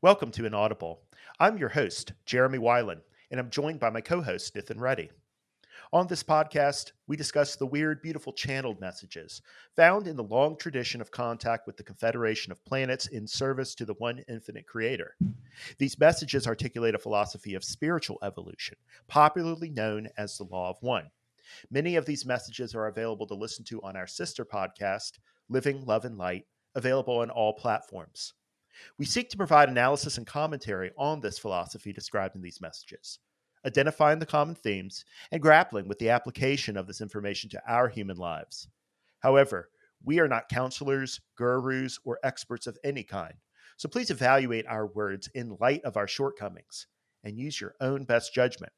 Welcome to Inaudible. I'm your host, Jeremy Weiland, and I'm joined by my co host, Nithin Reddy. On this podcast, we discuss the weird, beautiful channeled messages found in the long tradition of contact with the Confederation of planets in service to the one infinite creator. These messages articulate a philosophy of spiritual evolution, popularly known as the Law of One. Many of these messages are available to listen to on our sister podcast, Living, Love, and Light, available on all platforms. We seek to provide analysis and commentary on this philosophy described in these messages, identifying the common themes and grappling with the application of this information to our human lives. However, we are not counselors, gurus, or experts of any kind, so please evaluate our words in light of our shortcomings and use your own best judgment.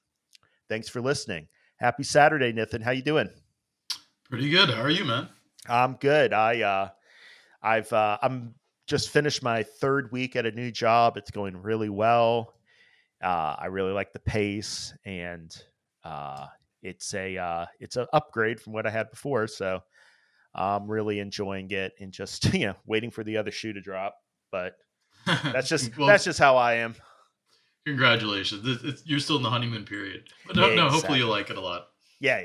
Thanks for listening. Happy Saturday, Nithin. How you doing? Pretty good. How are you, man? I'm good. I'm just finished my third week at a new job. It's going really well. I really like the pace, and uh, it's an upgrade from what I had before. So I'm really enjoying it, and just waiting for the other shoe to drop. But that's just Well, that's just how I am. congratulations. You're still in the honeymoon period, but no, hopefully you'll Exactly. like it a lot. Yeah.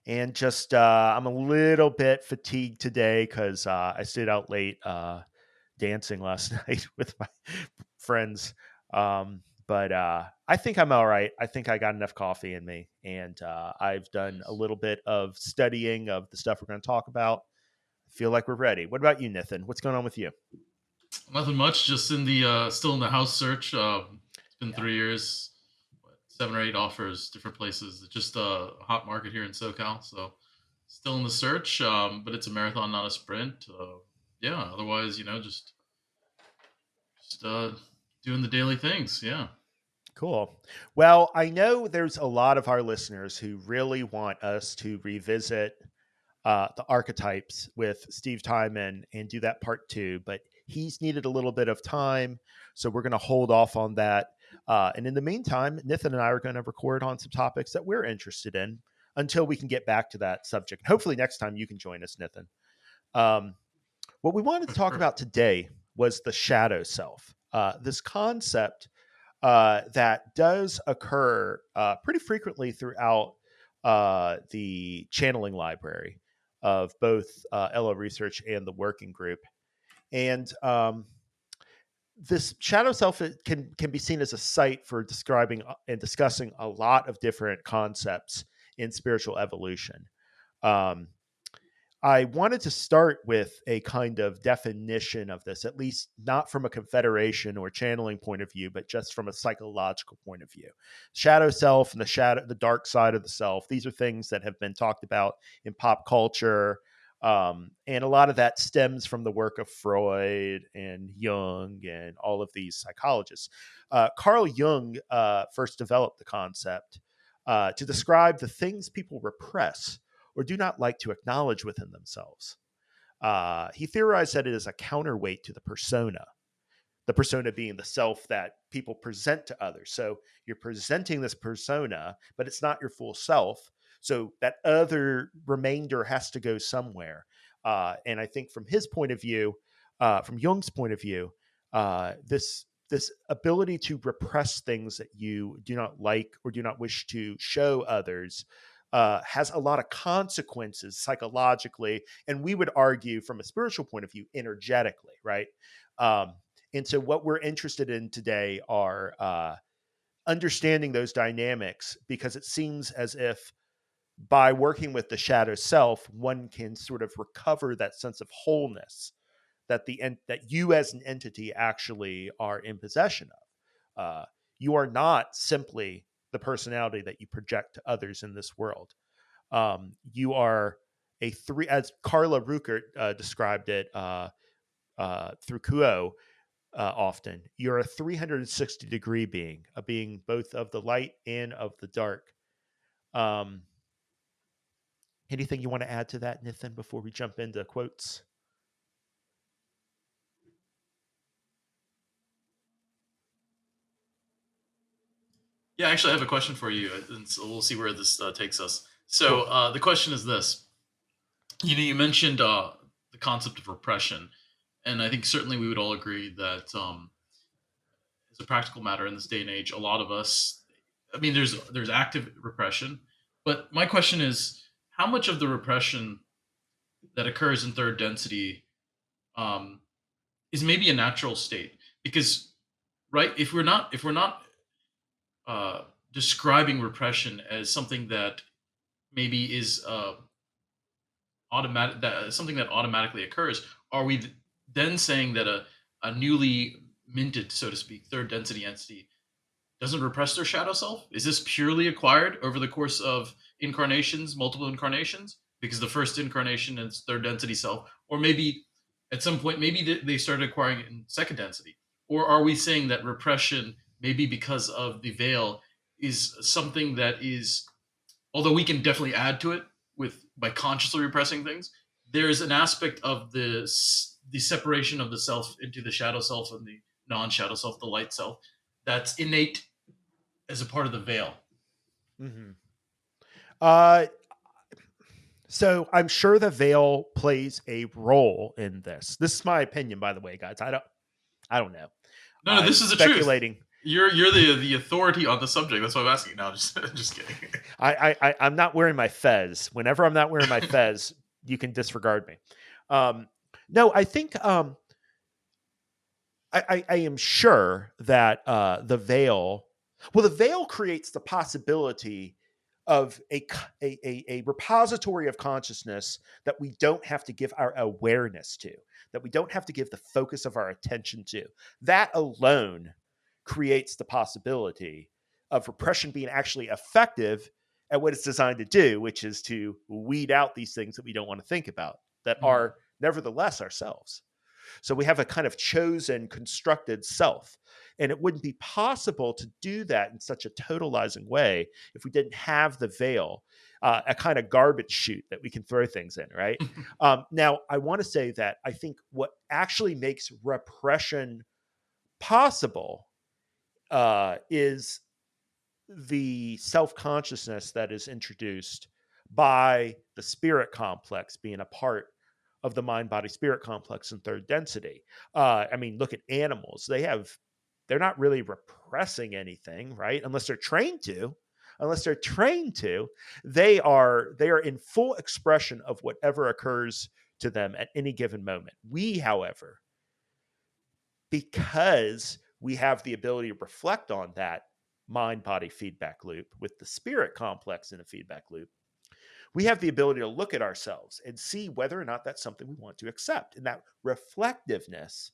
And just I'm a little bit fatigued today because I stayed out late dancing last night with my friends. But I think I'm all right. I think I got enough coffee in me, and I've done a Nice. little bit of studying of the stuff we're going to talk about. I feel like we're ready. What about you, Nithin? What's going on with you? Nothing much. Just in the still in the house search. It's been Yeah. 3 years. 7 or 8 offers, different places. It's just a hot market here in SoCal, so still in the search. But it's a marathon, not a sprint. Yeah. Otherwise, just doing the daily things. Yeah. Cool. Well, I know there's a lot of our listeners who really want us to revisit the archetypes with Steve Timon and do that part two, but he's needed a little bit of time. So we're going to hold off on that. And in the meantime, Nithin and I are going to record on some topics that we're interested in until we can get back to that subject. Hopefully, next time you can join us, Nithin. Um, what we wanted to talk about Perfect. today was the shadow self. This concept that does occur pretty frequently throughout the channeling library of both LO Research and the working group. And this shadow self can be seen as a site for describing and discussing a lot of different concepts in spiritual evolution. Um, I wanted to start with a kind of definition of this, at least not from a confederation or channeling point of view, but just from a psychological point of view. Shadow self and the dark side of the self. These are things that have been talked about in pop culture. And a lot of that stems from the work of Freud and Jung and all of these psychologists. Carl Jung first developed the concept to describe the things people repress or do not like to acknowledge within themselves. He theorized that it is a counterweight to the persona being the self that people present to others. So you're presenting this persona, but it's not your full self. So that other remainder has to go somewhere. And I think from his point of view, from Jung's point of view, this ability to repress things that you do not like or do not wish to show others has a lot of consequences psychologically, and we would argue from a spiritual point of view, energetically, right? Um, and so, what we're interested in today are understanding those dynamics because it seems as if by working with the shadow self, one can sort of recover that sense of wholeness that that you as an entity actually are in possession of. You are not simply the personality that you project to others in this world. You are a three, as Carla Ruckert described it through Kuo often. You're a 360-degree being, a being both of the light and of the dark. Um, Anything you want to add to that, Nithin, before we jump into quotes? Yeah, actually, I have a question for you, and so we'll see where this takes us. So, Cool. the question is this: you mentioned the concept of repression, And I think certainly we would all agree that as a practical matter in this day and age, a lot of us, I mean, there's active repression, but my question is, how much of the repression that occurs in third density um, is maybe a natural state? Because right, if we're not uh, describing repression as something that maybe is automatic, that something that automatically occurs, are we then saying that a newly minted, so to speak, third density entity doesn't repress their shadow self? Is this purely acquired over the course of incarnations, multiple incarnations? Because the first incarnation is third density self, or maybe at some point, maybe they started acquiring it in second density, or are we saying that repression, maybe because of the veil, is something that is, although we can definitely add to it with by consciously repressing things, there's an aspect of the separation of the self into the shadow self and the non-shadow self, the light self, that's innate as a part of the veil. Hmm. Uh, so I'm sure the veil plays a role in this. This is my opinion, by the way, guys. I don't know. No, no, this I'm is the truth. speculating. You're the authority on the subject. That's why I'm asking. No, just just kidding. I'm not wearing my fez. Whenever I'm not wearing my fez, you can disregard me. Um, no, I think I am sure that the veil, well, the veil creates the possibility of a repository of consciousness that we don't have to give our awareness to, that we don't have to give the focus of our attention to. That alone creates the possibility of repression being actually effective at what it's designed to do, which is to weed out these things that we don't want to think about that Mhm. are nevertheless ourselves. So we have a kind of chosen, constructed self. And it wouldn't be possible to do that in such a totalizing way if we didn't have the veil, a kind of garbage chute that we can throw things in, right? Now, I want to say that I think what actually makes repression possible is the self consciousness that is introduced by the spirit complex being a part of the mind body spirit complex in third density. I mean, look at animals. They're not really repressing anything, right? Unless they're trained to. Unless they're trained to, they are in full expression of whatever occurs to them at any given moment. We, however, because we have the ability to reflect on that mind body feedback loop with the spirit complex in a feedback loop, we have the ability to look at ourselves and see whether or not that's something we want to accept. And that reflectiveness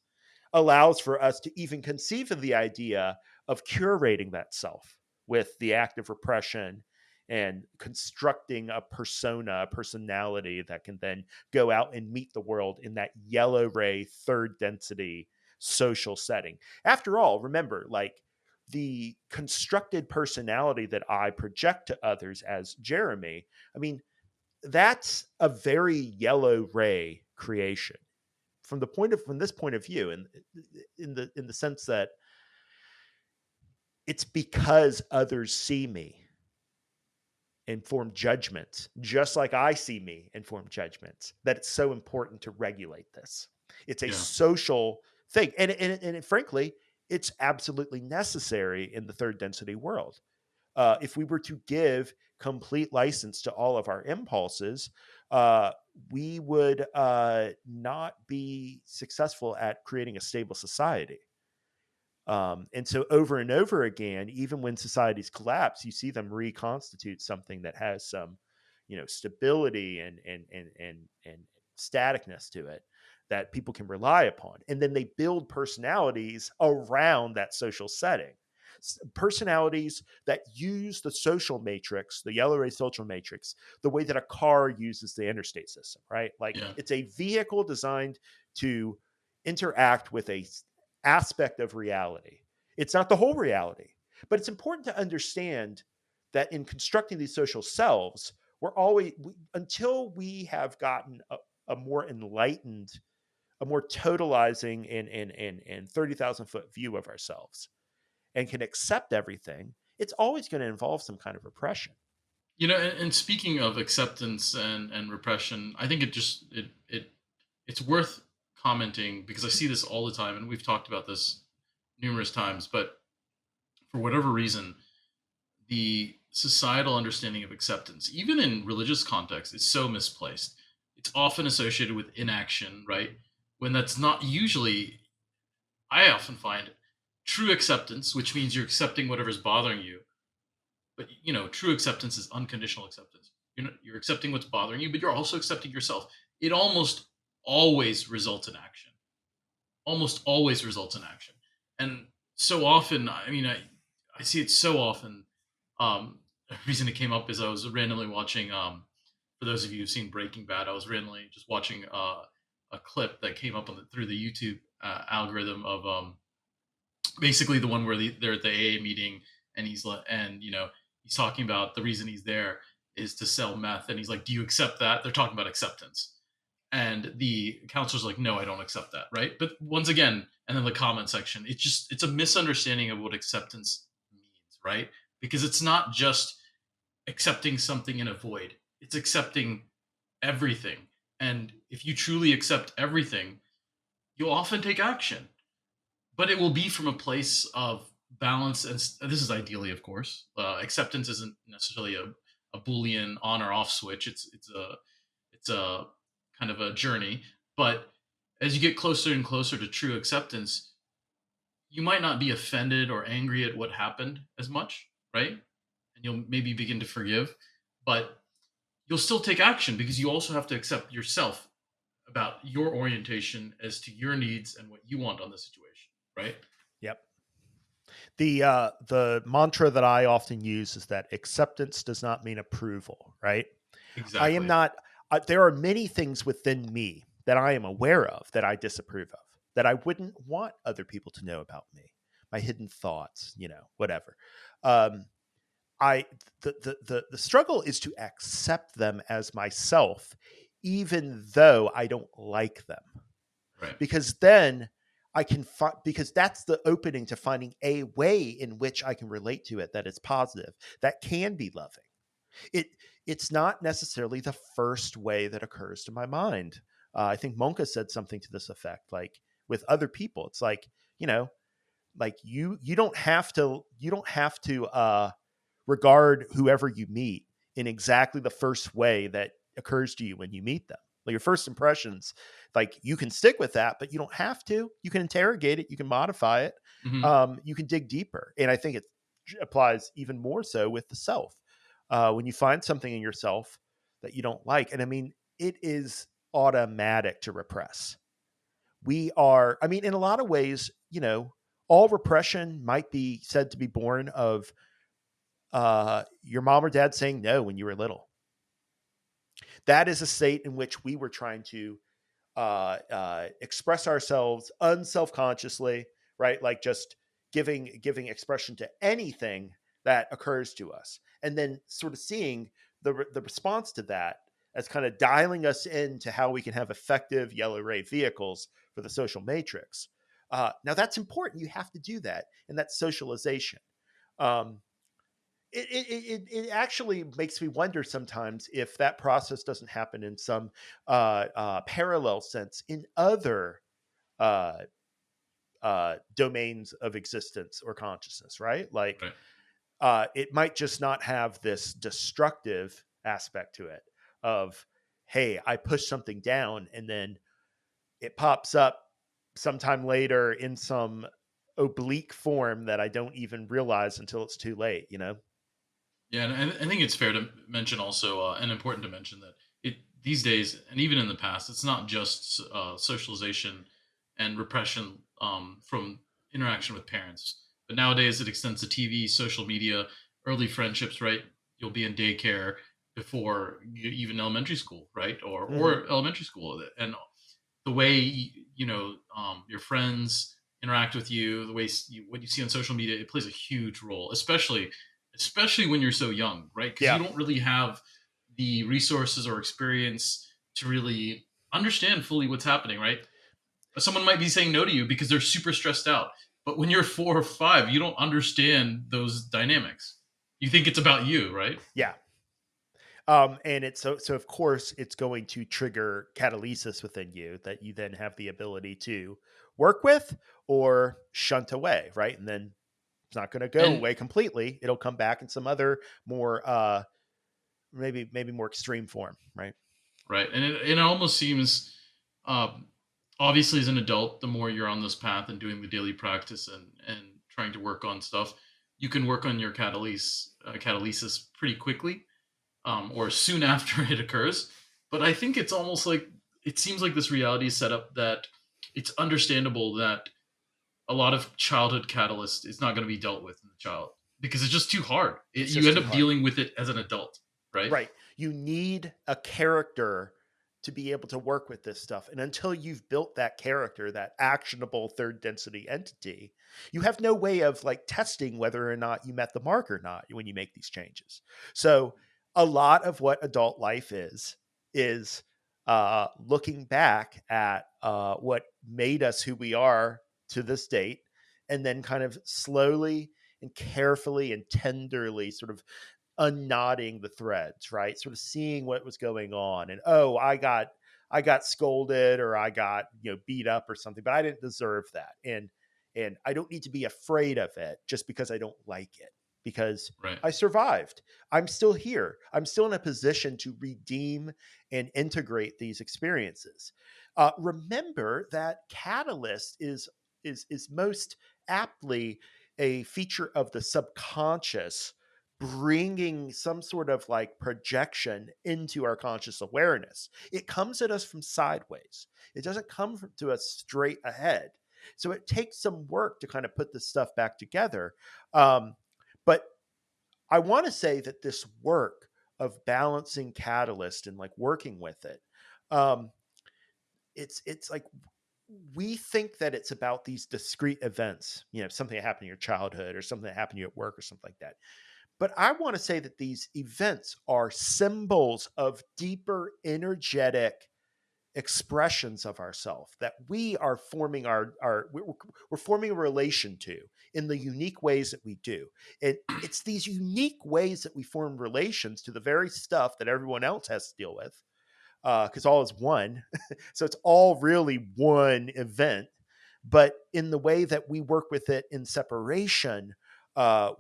allows for us to even conceive of the idea of curating that self with the act of repression and constructing a persona, a personality that can then go out and meet the world in that yellow ray, third density social setting. After all, remember, like the constructed personality that I project to others as Jeremy, I mean, that's a very yellow ray creation from this point of view, and in the sense that it's because others see me and form judgments just like I see me and form judgments that it's so important to regulate this. It's a Yeah. social thing, frankly, it's absolutely necessary in the third density world. If we were to give complete license to all of our impulses, uh, we would not be successful at creating a stable society. And so over and over again, even when societies collapse, you see them reconstitute something that has some, stability and staticness to it that people can rely upon. And then they build personalities around that social setting. Personalities that use the social matrix, the yellow ray social matrix, the way that a car uses the interstate system, right? Like Yeah. it's a vehicle designed to interact with a aspect of reality. It's not the whole reality, but it's important to understand that in constructing these social selves, until we have gotten a more enlightened, a more totalizing and 30,000 foot view of ourselves and can accept everything, it's always going to involve some kind of repression. And speaking of acceptance and repression, I think it's worth commenting because I see this all the time, and we've talked about this numerous times. But for whatever reason, the societal understanding of acceptance, even in religious context, is so misplaced. It's often associated with inaction, right? When that's not usually, I often find true acceptance, which means you're accepting whatever's bothering you. But true acceptance is unconditional acceptance. You're accepting what's bothering you, but you're also accepting yourself. It almost always results in action. Almost always results in action. And so often, I see it so often. A reason it came up is I was randomly watching. For those of you who've seen Breaking Bad, I was randomly just watching a clip that came up through the YouTube algorithm of basically the one where they're at the AA meeting, and he's talking about the reason he's there is to sell meth, and he's like, "Do you accept that?" They're talking about acceptance, and the counselor's like, "No, I don't accept that." Right? But once again, and then the comment section, it's a misunderstanding of what acceptance means, right? Because it's not just accepting something in a void; it's accepting everything. And if you truly accept everything, you'll often take action, but it will be from a place of balance. And this is ideally, of course, acceptance isn't necessarily a boolean on or off switch. It's a kind of a journey. But as you get closer and closer to true acceptance, you might not be offended or angry at what happened as much, right? And you'll maybe begin to forgive, but you'll still take action because you also have to accept yourself about your orientation as to your needs and what you want on the situation, right? Yep. The mantra that I often use is that acceptance does not mean approval, right? I am Exactly. not. There are many things within me that I am aware of that I disapprove of, that I wouldn't want other people to know about me, my hidden thoughts, whatever. Um, I the struggle is to accept them as myself, even though I don't like them, Right. because then because that's the opening to finding a way in which I can relate to it that is positive, that can be loving. it it's not necessarily the first way that occurs to my mind. I think Monka said something to this effect, like with other people. It's like, like you don't have to regard whoever you meet in exactly the first way that occurs to you when you meet them. Like your first impressions, like you can stick with that, but you don't have to. You can interrogate it, you can modify it, Hmm. you can dig deeper. And I think it applies even more so with the self. When you find something in yourself that you don't like, and I mean, it is automatic to repress. In a lot of ways, all repression might be said to be born of your mom or dad saying no when you were little. That is a state in which we were trying to express ourselves unselfconsciously, right? Like just giving expression to anything that occurs to us, and then sort of seeing the response to that as kind of dialing us into how we can have effective yellow ray vehicles for the social matrix. Now that's important. You have to do that, and that's socialization. Um, it actually makes me wonder sometimes if that process doesn't happen in some parallel sense in other uh, domains of existence or consciousness, right? Like Right. it might just not have this destructive aspect to it of, hey, I push something down and then it pops up sometime later in some oblique form that I don't even realize until it's too late. Yeah, and I think it's fair to mention also, and important to mention that these days, and even in the past, it's not just socialization and repression from interaction with parents, but nowadays it extends to TV, social media, early friendships. Right, you'll be in daycare before even elementary school, right, or Hmm. elementary school, and the way your friends interact with you, the way what you see on social media, it plays a huge role, especially when you're so young, right? Because you Yeah. don't really have the resources or experience to really understand fully what's happening, right? Someone might be saying no to you because they're super stressed out, but when you're 4 or 5, you don't understand those dynamics. You think it's about you, right? Yeah. And it's so of course it's going to trigger catalysis within you that you then have the ability to work with or shunt away, right? And then it's not going to go And away completely. It'll come back in some other more maybe more extreme form, right? right, and it almost seems, um, obviously, as an adult, the more you're on this path and doing the daily practice and trying to work on stuff, you can work on your catalysis pretty quickly, or soon after it occurs. But I think it's almost like it seems like this reality is set up that it's understandable that a lot of childhood catalyst is not going to be dealt with in the child because it's just too hard. It's You just end too up hard. dealing with it as an adult, right? Right. You need a character to be able to work with this stuff. And until you've built that character, that actionable third density entity, you have no way of like testing whether or not you met the mark or not when you make these changes. So a lot of what adult life is looking back at what made us who we are to this date, and then kind of slowly and carefully and tenderly sort of unknotting the threads, right? Sort of seeing what was going on, and oh, I got scolded or I got beat up or something, but I didn't deserve that, and I don't need to be afraid of it just because I don't like it, because Right. I survived. I'm still here. I'm still in a position to redeem and integrate these experiences. Remember that catalyst is most aptly a feature of the subconscious, bringing some sort of like projection into our conscious awareness. It comes at us from sideways. It doesn't come to us straight ahead. So it takes some work to kind of put this stuff back together. But I want to say that this work of balancing catalyst and like working with it, um, it's like we think that it's about these discrete events, something that happened in your childhood or something that happened to you at work or something like that. But I want to say that these events are symbols of deeper energetic expressions of ourself that we are forming we're forming a relation to in the unique ways that we do. It's these unique ways that we form relations to the very stuff that everyone else has to deal with, because all is one. So it's all really one event. But in the way that we work with it in separation,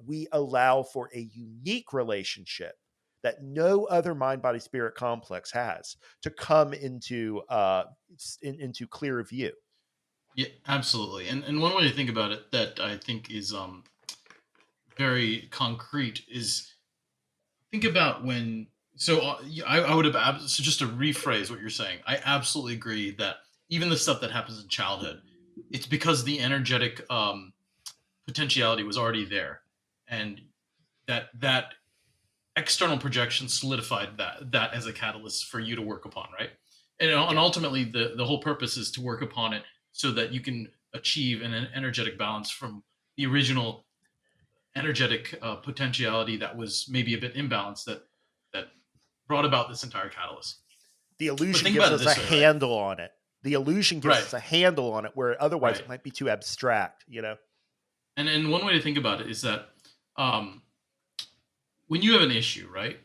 we allow for a unique relationship that no other mind body spirit complex has to come into clear view. Yeah, absolutely. And one way to think about it that I think is very concrete is think about when. So I would have so just to rephrase what you're saying. I absolutely agree that even the stuff that happens in childhood, it's because the energetic potentiality was already there, and that external projection solidified that as a catalyst for you to work upon, right? And Yeah. ultimately, the whole purpose is to work upon it so that you can achieve an energetic balance from the original energetic potentiality that was maybe a bit imbalanced that brought about this entire catalyst. The But illusion think gives about it us a this way, right? handle on it. The illusion gives Right, us a handle on it where otherwise right. it might be too abstract. And one way to think about it is that um, when you have an issue, right,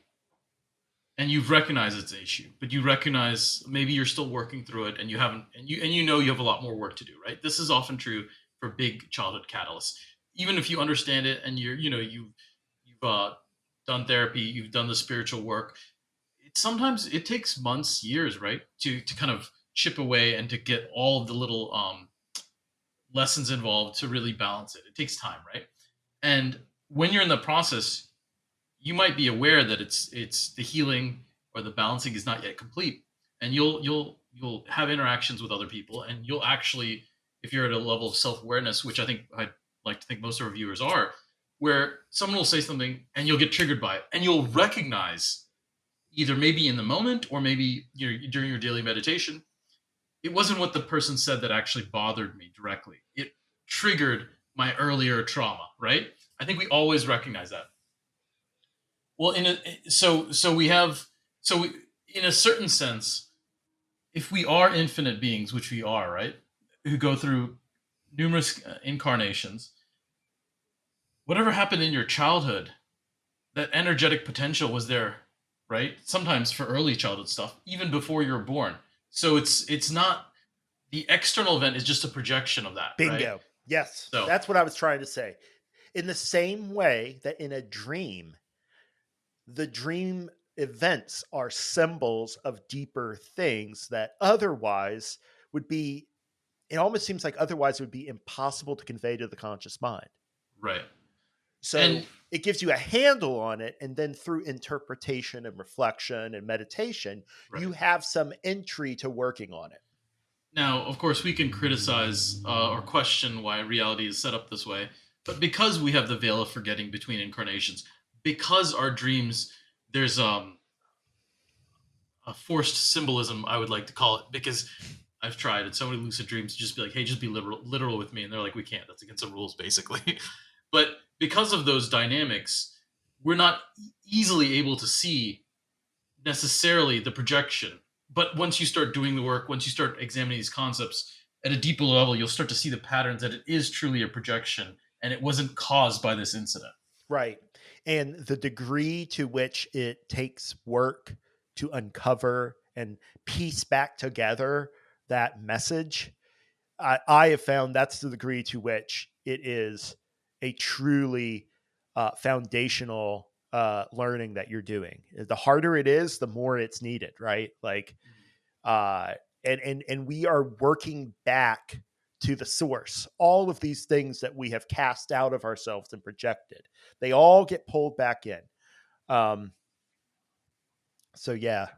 and you've recognized it's an issue, but you recognize maybe you're still working through it, and you haven't, and you know you have a lot more work to do, right? This is often true for big childhood catalysts. Even if you understand it and you've done therapy, you've done the spiritual work, sometimes it takes months, years, right, to kind of chip away and to get all of the little lessons involved to really balance it. It takes time, right? And when you're in the process, you might be aware that it's the healing or the balancing is not yet complete, and you'll have interactions with other people, and you'll actually, if you're at a level of self-awareness, which I think I'd like to think most of our viewers are, where someone will say something and you'll get triggered by it, and you'll recognize either maybe in the moment or maybe during your daily meditation, it wasn't what the person said that actually bothered me directly. It triggered my earlier trauma, right? I think we always recognize that. Well, so we have, in a certain sense, if we are infinite beings, which we are, right, who go through numerous incarnations, whatever happened in your childhood, that energetic potential was there right? Sometimes for early childhood stuff, even before you're born. So it's not, the external event is just a projection of that, right? Bingo. Yes, So that's what I was trying to say. In the same way that in a dream, the dream events are symbols of deeper things that otherwise would be, it almost seems like otherwise it would be impossible to convey to the conscious mind. right. And So it gives you a handle on it. And then through interpretation and reflection and meditation, right. you have some entry to working on it. Now, of course, we can criticize or question why reality is set up this way, but because we have the veil of forgetting between incarnations, because our dreams, there's a forced symbolism, I would like to call it, because I've tried in so many lucid dreams to just be like, hey, just be literal with me. And they're like, we can't. That's against the rules, basically. But because of those dynamics, we're not easily able to see necessarily the projection. But once you start doing the work, once you start examining these concepts at a deeper level, you'll start to see the patterns that it is truly a projection and it wasn't caused by this incident. Right. And the degree to which it takes work to uncover and piece back together that message, I have found that's the degree to which it is a truly foundational learning that you're doing. The harder it is, the more it's needed, right? Like, uh, and we are working back to the source. All of these things that we have cast out of ourselves and projected, they all get pulled back in. Um, so yeah,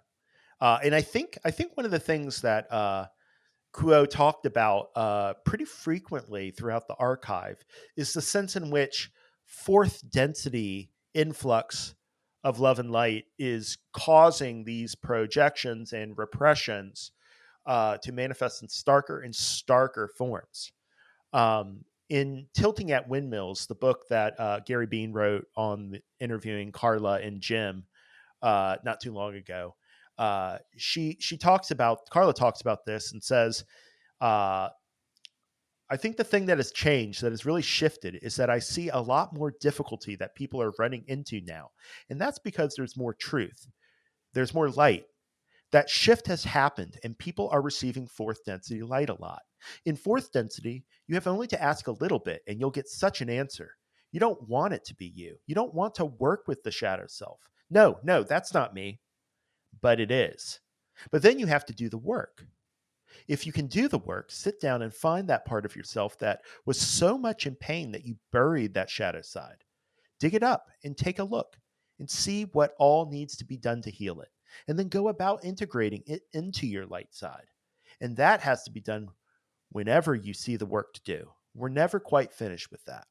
and I think one of the things that Kuo talked about pretty frequently throughout the archive is the sense in which fourth density influx of love and light is causing these projections and repressions to manifest in starker and starker forms. In Tilting at Windmills, the book that Gary Bean wrote on interviewing Carla and Jim not too long ago, she talks about, Carla talks about this and says, uh, I think the thing that has changed, that has really shifted, is that I see a lot more difficulty that people are running into now. And that's because there's more truth, there's more light. That shift has happened, and people are receiving fourth density light a lot. In fourth density, you have only to ask a little bit, and you'll get such an answer. You don't want it to be you. You don't want to work with the shadow self. No, no, that's not me, but it is. But then you have to do the work. If you can do the work, sit down and find that part of yourself that was so much in pain that you buried that shadow side. Dig it up and take a look and see what all needs to be done to heal it. And then go about integrating it into your light side. And that has to be done whenever you see the work to do. We're never quite finished with that.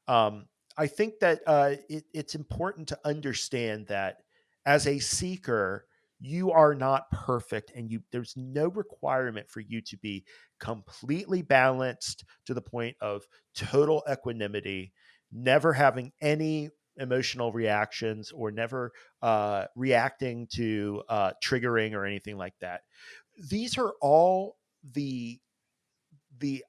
Um, I think that it's important to understand that as a seeker, you are not perfect, and there's no requirement for you to be completely balanced to the point of total equanimity, never having any emotional reactions or never reacting to triggering or anything like that. These are all the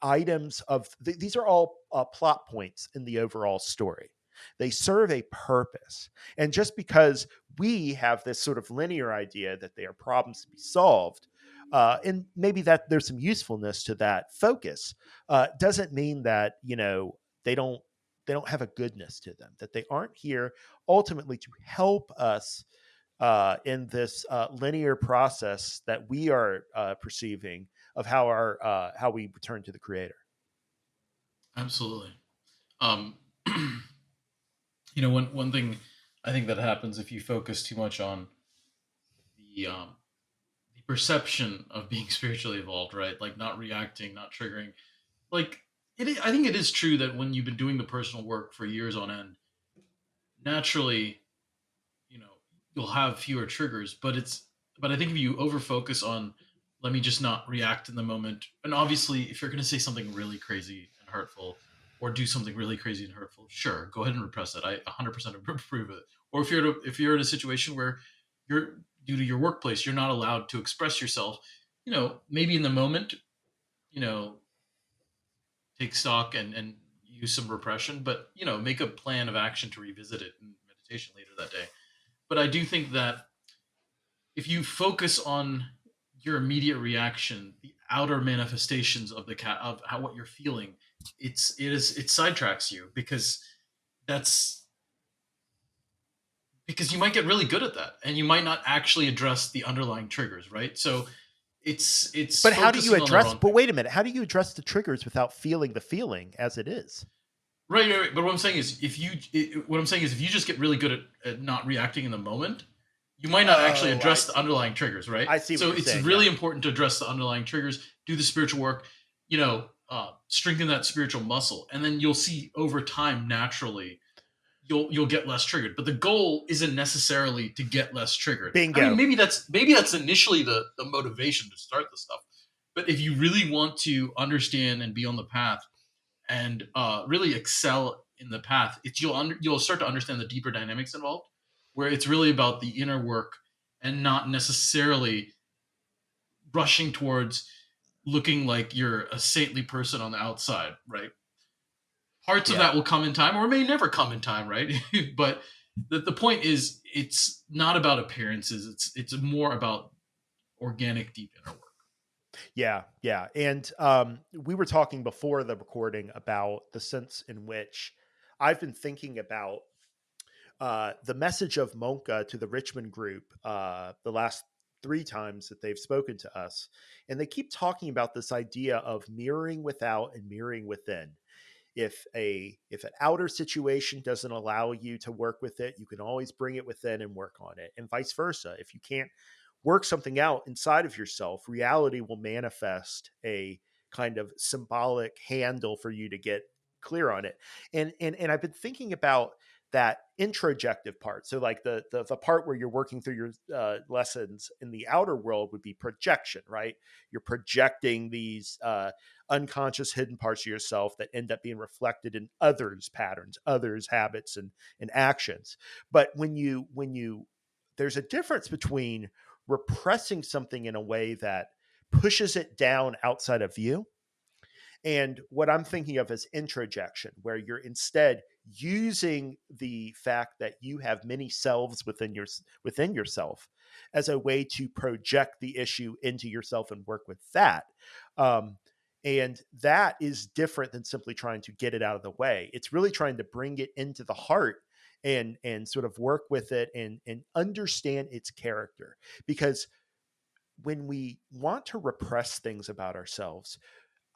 items of these are all plot points in the overall story. They serve a purpose. And just because we have this sort of linear idea that they are problems to be solved, and maybe that there's some usefulness to that focus, doesn't mean that they don't they don't have a goodness to them. That they aren't here ultimately to help us in this linear process that we are perceiving of how we return to the creator. Absolutely. Um, one thing I think that happens if you focus too much on the um, the perception of being spiritually evolved, right? Like not reacting, not triggering. Like I think it is true that when you've been doing the personal work for years on end, naturally, you know, you'll have fewer triggers. But I think if you over focus on, let me just not react in the moment, and obviously, if you're going to say something really crazy and hurtful, or do something really crazy and hurtful, sure, go ahead and repress it. I 100% approve of it. Or if you're in a situation where you're, due to your workplace, you're not allowed to express yourself, maybe in the moment, you know, take stock and use some repression, but make a plan of action to revisit it in meditation later that day. but I do think that if you focus on your immediate reaction, the outer manifestations of the cat of how what you're feeling, it sidetracks you because that's because you might get really good at that and you might not actually address the underlying triggers, right? So it's But how do you focusing on the address? wrong But thing. wait a minute. How do you address the triggers without feeling the feeling as it is? Right, right, right. But what I'm saying is, what I'm saying is, if you just get really good at not reacting in the moment, you might not actually Oh, I address the see. underlying triggers, right? I see what So you're it's saying. Yeah. really important to address the underlying triggers, do the spiritual work, strengthen that spiritual muscle, and then you'll see over time naturally you'll get less triggered. But the goal isn't necessarily to get less triggered. I mean, Bingo. maybe that's initially the motivation to start the stuff. But if you really want to understand and be on the path and really excel in the path, you'll start to understand the deeper dynamics involved, where it's really about the inner work and not necessarily rushing towards looking like you're a saintly person on the outside, right? Parts of Yeah. that will come in time or may never come in time, right? But the point is, it's not about appearances. It's more about organic, deep inner work. Yeah, yeah. And we were talking before the recording about the sense in which I've been thinking about the message of Monka to the Richmond group the last three times that they've spoken to us. And they keep talking about this idea of mirroring without and mirroring within. If an outer situation doesn't allow you to work with it, you can always bring it within and work on it, and vice versa. If you can't work something out inside of yourself, reality will manifest a kind of symbolic handle for you to get clear on it. And I've been thinking about that introjective part. So like the part where you're working through your lessons in the outer world would be projection, right? You're projecting these unconscious hidden parts of yourself that end up being reflected in others' patterns, others' habits and actions. But when you there's a difference between repressing something in a way that pushes it down outside of you and what I'm thinking of as introjection, where you're instead using the fact that you have many selves within yourself as a way to project the issue into yourself and work with that. Um, and that is different than simply trying to get it out of the way. It's really trying to bring it into the heart and sort of work with it and understand its character. Because when we want to repress things about ourselves,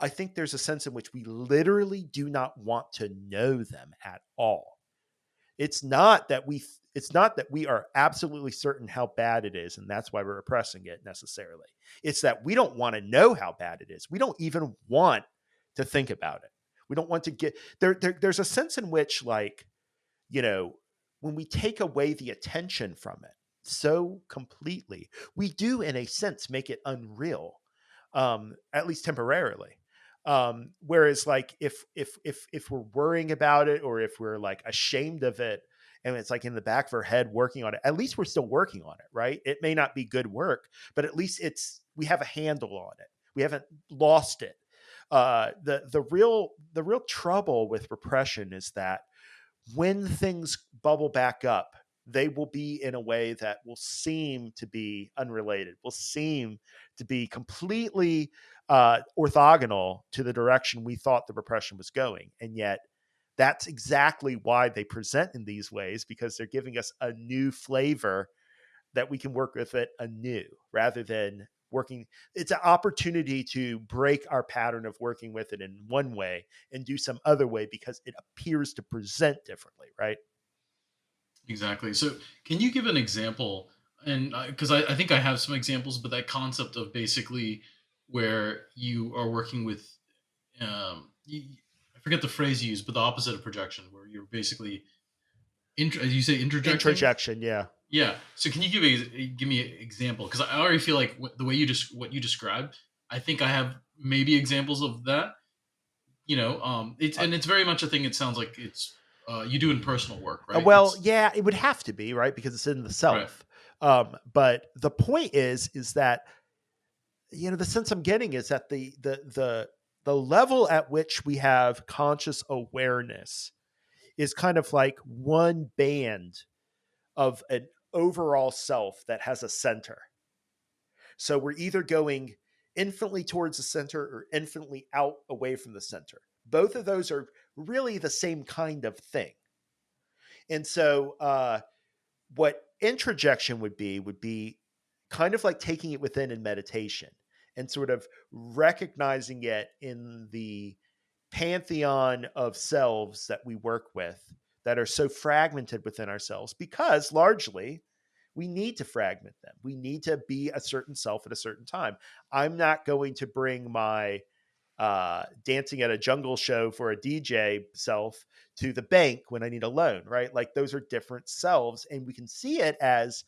I think there's a sense in which we literally do not want to know them at all. It's not that we are absolutely certain how bad it is and that's why we're repressing it necessarily. It's that we don't want to know how bad it is. We don't even want to think about it. We don't want to get there's a sense in which, like, you know, when we take away the attention from it so completely, we do, in a sense, make it unreal, at least temporarily. Whereas, like, if we're worrying about it or if we're like ashamed of it, and it's like in the back of our head working on it, at least we're still working on it, right? It may not be good work, but at least we have a handle on it. We haven't lost it. The real trouble with repression is that when things bubble back up, they will be in a way that will seem to be unrelated, will seem to be completely orthogonal to the direction we thought the repression was going. And yet, that's exactly why they present in these ways, because they're giving us a new flavor that we can work with it anew rather than working. It's an opportunity to break our pattern of working with it in one way and do some other way because it appears to present differently, right? Exactly. So, can you give an example? And because I think I have some examples, but that concept of basically where you are working with, I forget the phrase you use, but the opposite of projection, where you're basically, you say interjecting? Introjection, yeah. Yeah. So, can you give me an example? Because I already feel like the way what you described, I think I have maybe examples of that. Uh, It's very much a thing. It sounds like it's you do in personal work, right? well, It's yeah, it would have to be, right, because it's in the right. self. But the point is that, the sense I'm getting is that the level at which we have conscious awareness is kind of like one band of an overall self that has a center. So we're either going infinitely towards the center or infinitely out away from the center. Both of those are really the same kind of thing. And so what introjection would be kind of like taking it within in meditation and sort of recognizing it in the pantheon of selves that we work with that are so fragmented within ourselves, because largely we need to fragment them. We need to be a certain self at a certain time. I'm not going to bring my dancing at a jungle show for a DJ self to the bank when I need a loan, right? Like those are different selves. And we can see it as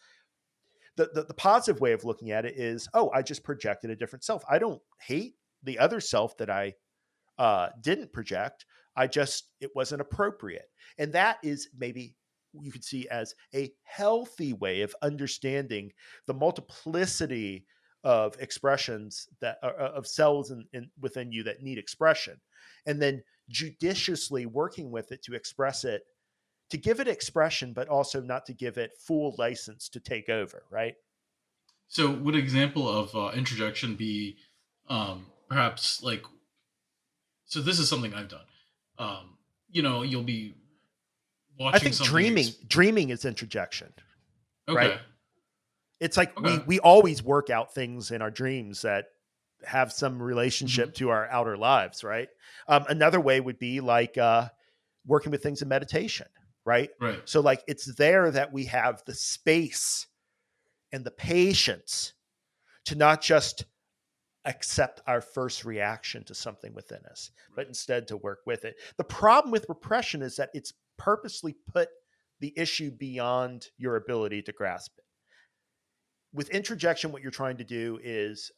the positive way of looking at it is, oh, I just projected a different self. I don't hate the other self that I didn't project. It wasn't appropriate. And that is maybe you could see as a healthy way of understanding the multiplicity of expressions that of cells within you that need expression, and then judiciously working with it to express it, to give it expression, but also not to give it full license to take over, right? So, would an example of introjection be perhaps like, so this is something I've done. You'll be I watching think something. dreaming is introjection, right? Okay. It's like Okay. we always work out things in our dreams that have some Hmm. relationship to our outer lives, right? Another way would be like working with things in meditation, right? Right. So like it's there that we have the space and the patience to not just accept our first reaction to something within us, but Right. instead to work with it. The problem with repression is that it's purposely put the issue beyond your ability to grasp it. With introjection, what you're trying to do is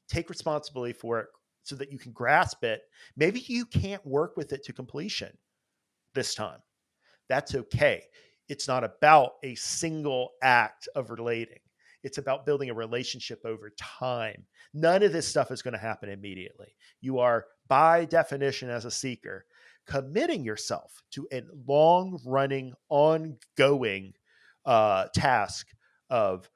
take responsibility for it so that you can grasp it. Maybe you can't work with it to completion this time. That's okay. It's not about a single act of relating. It's about building a relationship over time. None of this stuff is going to happen immediately. You are, by definition, as a seeker, committing yourself to a long running, ongoing task of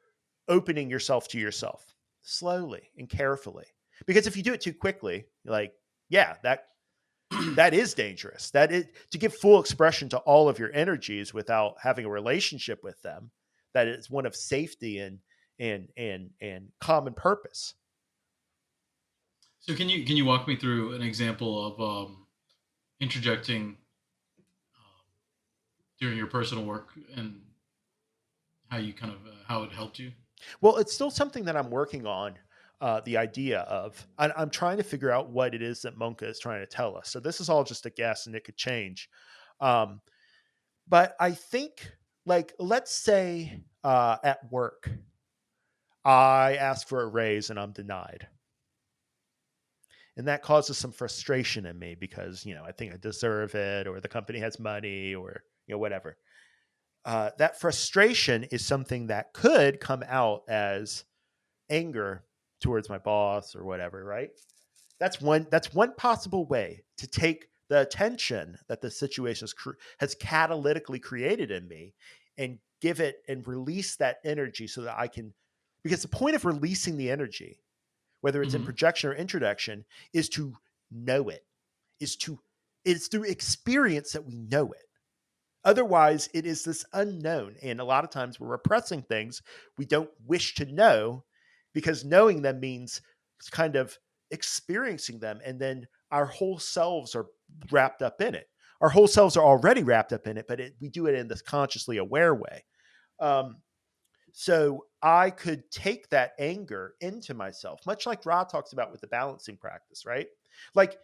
opening yourself to yourself slowly and carefully. Because if you do it too quickly, like, yeah, that is dangerous. That is to give full expression to all of your energies without having a relationship with them. That is one of safety and common purpose. So, can you walk me through an example of interjecting during your personal work and how you kind of how it helped you? Well, it's still something that I'm working on. The idea of I'm trying to figure out what it is that Monka is trying to tell us. So this is all just a guess, and it could change. Um, but I think, like, let's say at work, I ask for a raise and I'm denied. And that causes some frustration in me because, I think I deserve it, or the company has money, or, whatever. That frustration is something that could come out as anger towards my boss or whatever, right? That's one possible way to take the attention that the situation has catalytically created in me and give it and release that energy so that I can, because the point of releasing the energy, whether it's in Hmm. projection or introjection, is to know it, is to it's through experience that we know it. Otherwise, it is this unknown. And a lot of times we're repressing things we don't wish to know, because knowing them means kind of experiencing them. And then our whole selves are wrapped up in it. Our whole selves are already wrapped up in it, but we do it in this consciously aware way. Um, so I could take that anger into myself, much like Ra talks about with the balancing practice, right? Like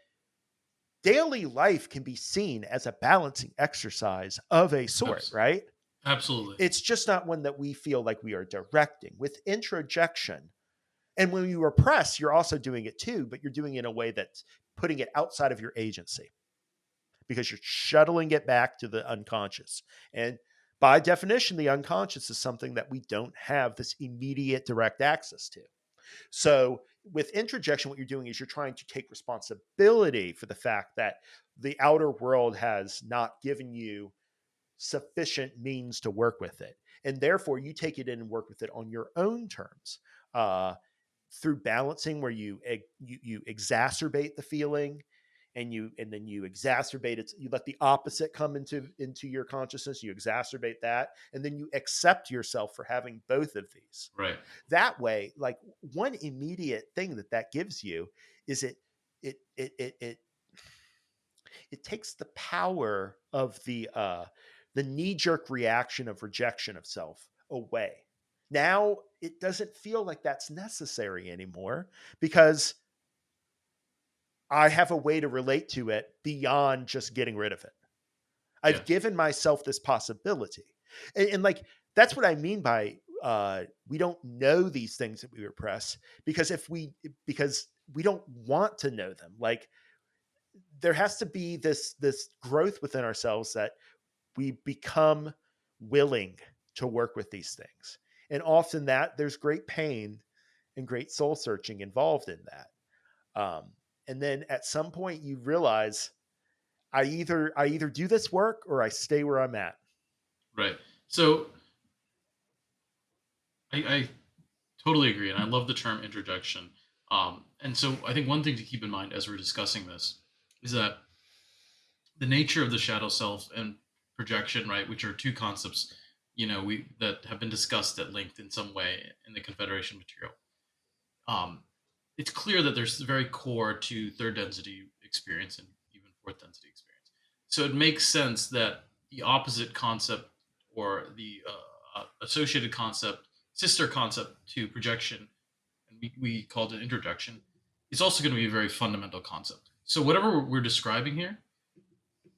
daily life can be seen as a balancing exercise of a sort, right? Absolutely. It's just not one that we feel like we are directing. With introjection, and when you repress, you're also doing it too, but you're doing it in a way that's putting it outside of your agency because you're shuttling it back to the unconscious. And by definition, the unconscious is something that we don't have this immediate direct access to. So with introjection, what you're doing is you're trying to take responsibility for the fact that the outer world has not given you sufficient means to work with it. And therefore, you take it in and work with it on your own terms. Through balancing, where you exacerbate the feeling, and then you exacerbate it, you let the opposite come into your consciousness, you exacerbate that, and then you accept yourself for having both of these. Right. That way, like, one immediate thing that gives you is it it it it, it takes the power of the knee-jerk reaction of rejection of self away. Now it doesn't feel like that's necessary anymore, because I have a way to relate to it beyond just getting rid of it. Yeah. I've given myself this possibility. And like, that's what I mean by we don't know these things that we repress, because because we don't want to know them. Like, there has to be this growth within ourselves, that we become willing to work with these things. And often that there's great pain and great soul searching involved in that. And then at some point you realize, I either do this work or I stay where I'm at. Right. So I totally agree, and I love the term introjection. And so I think one thing to keep in mind as we're discussing this is that the nature of the shadow self and projection, right, which are two concepts, we that have been discussed at length in some way in the Confederation material. Um, it's clear that there's very core to third density experience and even fourth density experience. So it makes sense that the opposite concept, or the associated concept, sister concept to projection, and we called it introjection, is also going to be a very fundamental concept. So whatever we're describing here,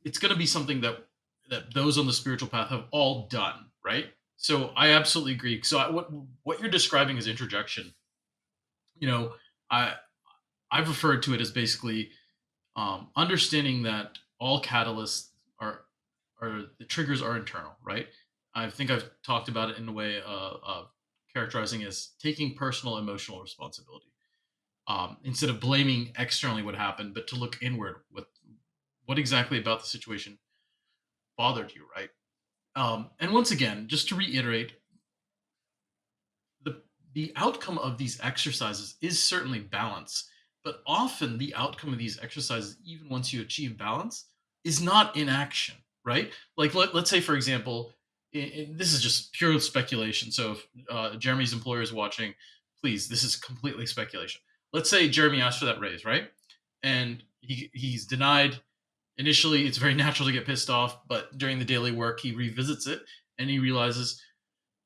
it's going to be something that those on the spiritual path have all done, right? So I absolutely agree. So what you're describing as introjection, you know, I I've referred to it as basically understanding that all catalysts are the triggers are internal, right? I think I've talked about it in a way of characterizing as taking personal emotional responsibility, instead of blaming externally what happened, but to look inward with what exactly about the situation bothered you, right? And once again, just to reiterate, the the outcome of these exercises is certainly balance, but often the outcome of these exercises, even once you achieve balance, is not inaction, right? Like let's say, for example, this is just pure speculation. So if Jeremy's employer is watching, please, this is completely speculation. Let's say Jeremy asked for that raise, right? And he's denied. Initially, it's very natural to get pissed off, but during the daily work, he revisits it and he realizes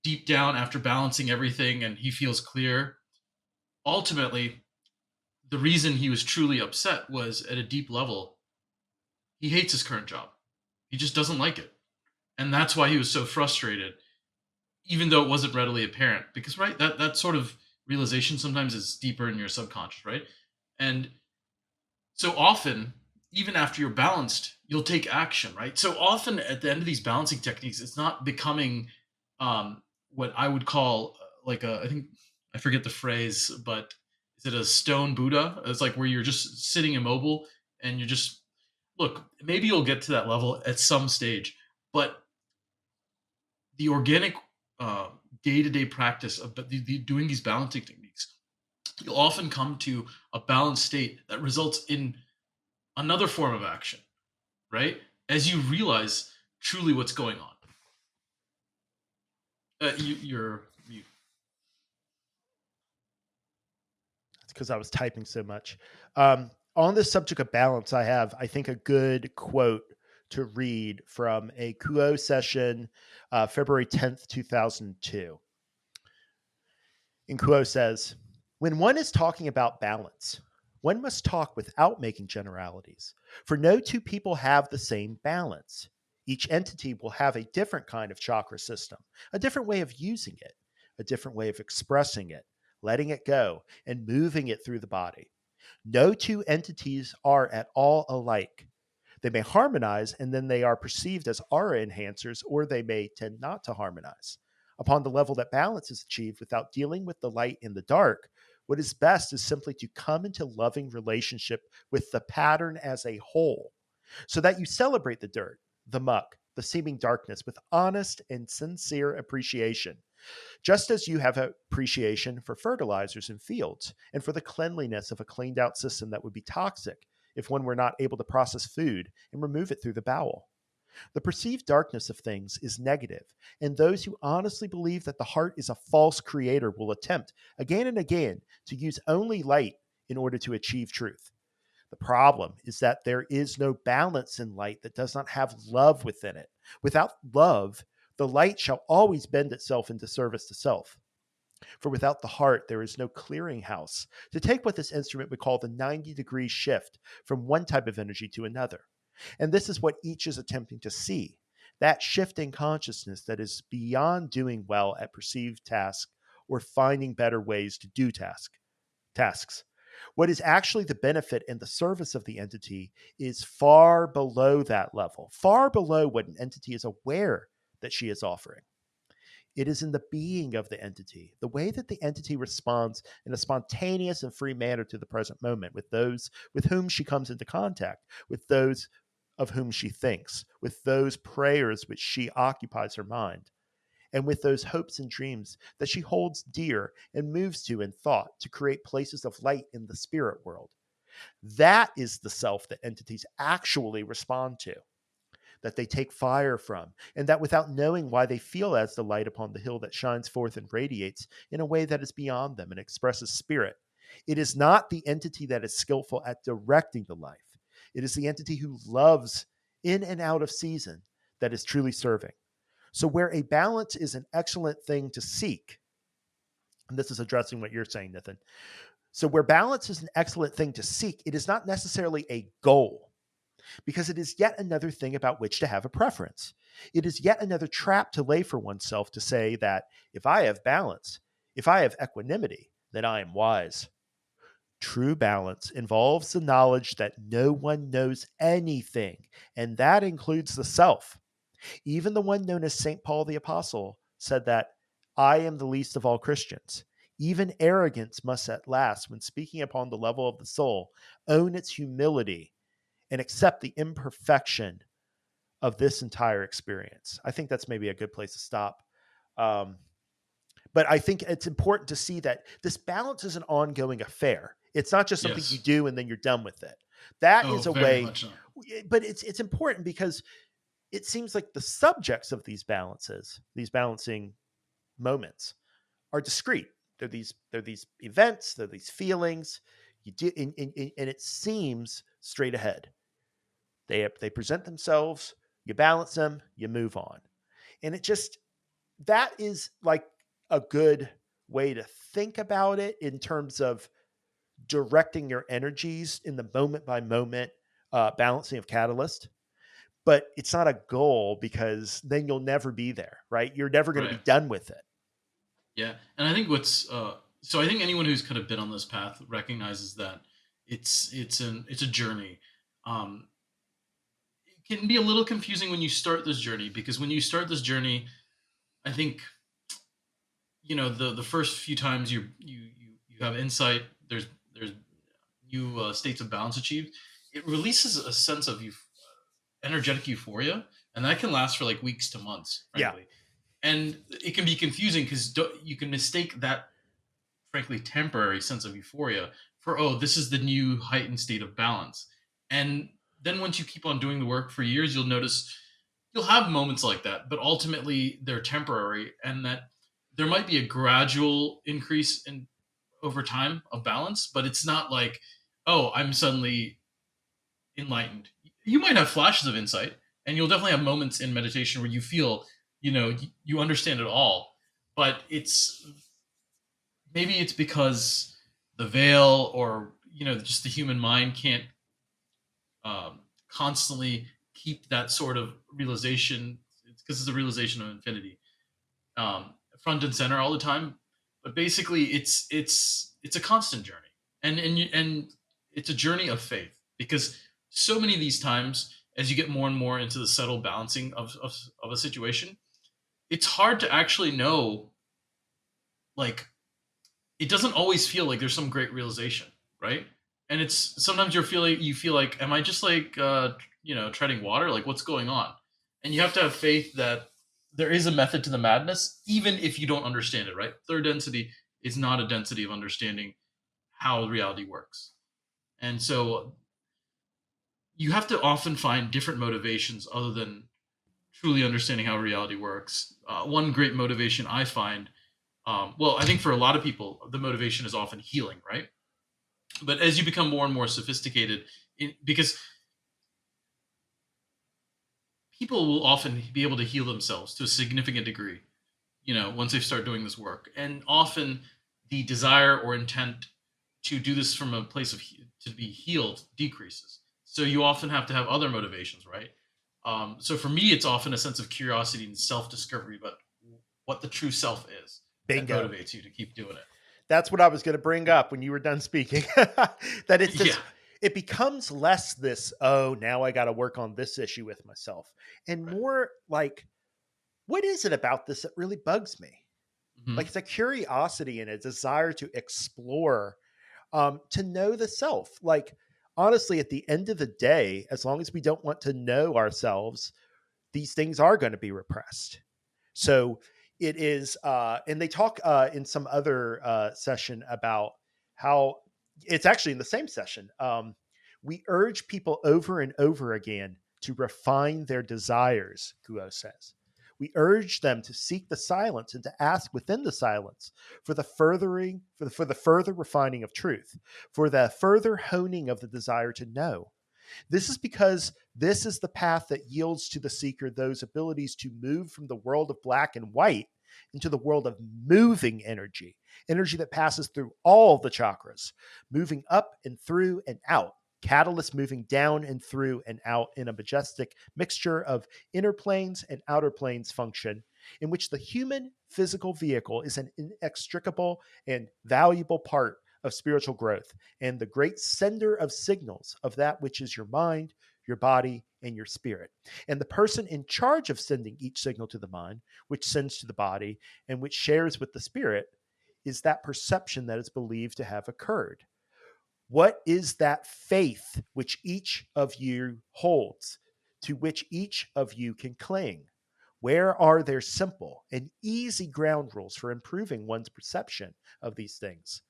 deep down, after balancing everything and he feels clear, ultimately, the reason he was truly upset was at a deep level, he hates his current job. He just doesn't like it. And that's why he was so frustrated, even though it wasn't readily apparent. Because, right, that sort of realization sometimes is deeper in your subconscious, right? And so often, even after you're balanced, you'll take action, right? So often at the end of these balancing techniques, it's not becoming what I would call like I think I forget the phrase, but is it a stone Buddha? It's like where you're just sitting immobile and you just look. Maybe you'll get to that level at some stage, but the organic day to day practice of doing these balancing techniques, you'll often come to a balanced state that results in another form of action, right? As you realize truly what's going on. You're mute. It's because I was typing so much. On the subject of balance, I have, I think, a good quote to read from a Kuo session, February 10th, 2002. And Kuo says, "When one is talking about balance, one must talk without making generalities, for no two people have the same balance. Each entity will have a different kind of chakra system, a different way of using it, a different way of expressing it, letting it go, and moving it through the body. No two entities are at all alike. They may harmonize, and then they are perceived as aura enhancers, or they may tend not to harmonize. Upon the level that balance is achieved without dealing with the light and the dark, what is best is simply to come into loving relationship with the pattern as a whole, so that you celebrate the dirt, the muck, the seeming darkness with honest and sincere appreciation, just as you have appreciation for fertilizers in fields and for the cleanliness of a cleaned out system that would be toxic if one were not able to process food and remove it through the bowel. The perceived darkness of things is negative, and those who honestly believe that the heart is a false creator will attempt again and again to use only light in order to achieve truth. The problem is that there is no balance in light that does not have love within it. Without love, the light shall always bend itself into service to self. For without the heart, there is no clearinghouse to take what this instrument would call the 90-degree shift from one type of energy to another. And this is what each is attempting to see, that shift in consciousness that is beyond doing well at perceived tasks or finding better ways to do tasks. What is actually the benefit and the service of the entity is far below that level, far below what an entity is aware that she is offering. It is in the being of the entity, the way that the entity responds in a spontaneous and free manner to the present moment with those with whom she comes into contact, with those of whom she thinks, with those prayers which she occupies her mind, and with those hopes and dreams that she holds dear and moves to in thought to create places of light in the spirit world. That is the self that entities actually respond to, that they take fire from, and that without knowing why they feel as the light upon the hill that shines forth and radiates in a way that is beyond them and expresses spirit. It is not the entity that is skillful at directing the life. It is the entity who loves in and out of season that is truly serving. So, where a balance is an excellent thing to seek, and this is addressing what you're saying, Nithin. So, where balance is an excellent thing to seek, it is not necessarily a goal, because it is yet another thing about which to have a preference. It is yet another trap to lay for oneself to say that if I have balance, if I have equanimity, then I am wise. True balance involves the knowledge that no one knows anything, and that includes the self. Even the one known as St. Paul the Apostle said that I am the least of all Christians. Even arrogance must at last, when speaking upon the level of the soul, own its humility and accept the imperfection of this entire experience. I think that's maybe a good place to stop. Um, but I think it's important to see that this balance is an ongoing affair. It's not just something you Yes. do and then you're done with it. That Oh, is a very way, much so. but it's important because it seems like the subjects of these balances, these balancing moments, are discrete. They're these events, they're these feelings. You do, and it seems straight ahead. They present themselves, you balance them, you move on. And it just that is like a good way to think about it in terms of directing your energies in the moment by moment balancing of catalyst. But it's not a goal because then you'll never be there, right? You're never going to be Right. done with it. Yeah. And I think what's so I think anyone who's kind of been on this path recognizes that it's a journey. Um, it can be a little confusing when you start this journey because when you start this journey, I think the first few times you have insight. There's new states of balance achieved. It releases a sense of energetic euphoria, and that can last for like weeks to months, Yeah. frankly. And it can be confusing because you can mistake that frankly temporary sense of euphoria for, oh, this is the new heightened state of balance. And then once you keep on doing the work for years, you'll notice you'll have moments like that, but ultimately they're temporary, and that there might be a gradual increase in over time of balance, but it's not like, oh, I'm suddenly enlightened. You might have flashes of insight, and you'll definitely have moments in meditation where you feel, you understand it all. But maybe it's because the veil, or just the human mind can't constantly keep that sort of realization. It's because it's a realization of infinity, front and center all the time. But basically, it's a constant journey, and it's a journey of faith, because so many of these times, as you get more and more into the subtle balancing of a situation, it's hard to actually know, like, it doesn't always feel like there's some great realization, right? And it's sometimes you feel like, am I just like treading water? Like, what's going on? And you have to have faith that there is a method to the madness, even if you don't understand it, right? Third density is not a density of understanding how reality works. And so you have to often find different motivations other than truly understanding how reality works. One great motivation I find, well, I think for a lot of people, the motivation is often healing, right? But as you become more and more sophisticated, because people will often be able to heal themselves to a significant degree, once they start doing this work. And often the desire or intent to do this from a place of to be healed decreases. So you often have to have other motivations, right? So for me, it's often a sense of curiosity and self discovery, but what the true self is that Bingo. motivates you to keep doing it. That's what I was going to bring up when you were done speaking. That it's Yeah, this, it becomes less this, oh, now I got to work on this issue with myself, and right. more like, what is it about this that really bugs me? Like, Hmm. it's a curiosity and a desire to explore, to know the self. Like, honestly, at the end of the day, as long as we don't want to know ourselves, these things are going to be repressed. So it is, and they talk in some other session about how it's actually in the same session. We urge people over and over again to refine their desires, Guo says. We urge them to seek the silence and to ask within the silence for the furthering, for the further refining of truth, for the further honing of the desire to know. This is because this is the path that yields to the seeker those abilities to move from the world of black and white into the world of moving energy, energy that passes through all the chakras, moving up and through and out. Catalyst moving down and through and out in a majestic mixture of inner planes and outer planes function, in which the human physical vehicle is an inextricable and valuable part of spiritual growth and the great sender of signals of that which is your mind, your body, and your spirit. And the person in charge of sending each signal to the mind, which sends to the body, and which shares with the spirit, is that perception that is believed to have occurred. What is that faith which each of you holds, to which each of you can cling? Where are there simple and easy ground rules for improving one's perception of these things?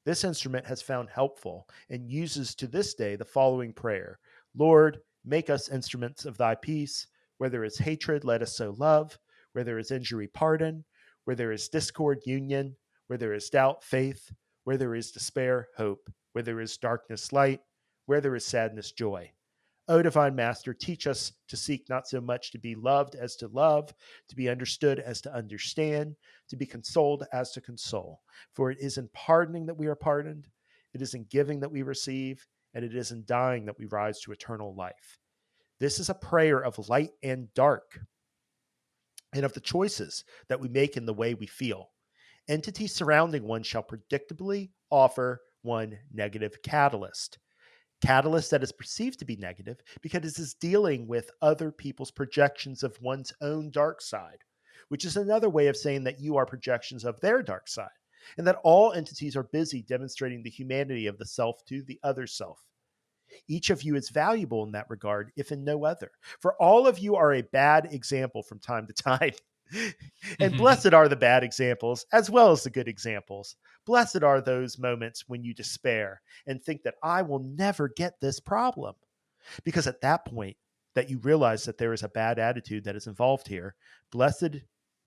This instrument has found helpful and uses to this day the following prayer: Lord, make us instruments of thy peace. Where there is hatred, let us sow love. Where there is injury, pardon. Where there is discord, union. Where there is doubt, faith. Where there is despair, hope. Where there is darkness, light. Where there is sadness, joy. O divine Master, teach us to seek not so much to be loved as to love, to be understood as to understand, to be consoled as to console. For it is in pardoning that we are pardoned, it is in giving that we receive, and it is in dying that we rise to eternal life. This is a prayer of light and dark, and of the choices that we make in the way we feel. Entities surrounding one shall predictably offer one negative catalyst that is perceived to be negative because it is dealing with other people's projections of one's own dark side, which is another way of saying that you are projections of their dark side, and that all entities are busy demonstrating the humanity of the self to the other self. Each of you is valuable in that regard, if in no other. For all of you are a bad example from time to time. And blessed are the bad examples as well as the good examples. Blessed are those moments when you despair and think that I will never get this problem. Because at that point that you realize that there is a bad attitude that is involved here, blessed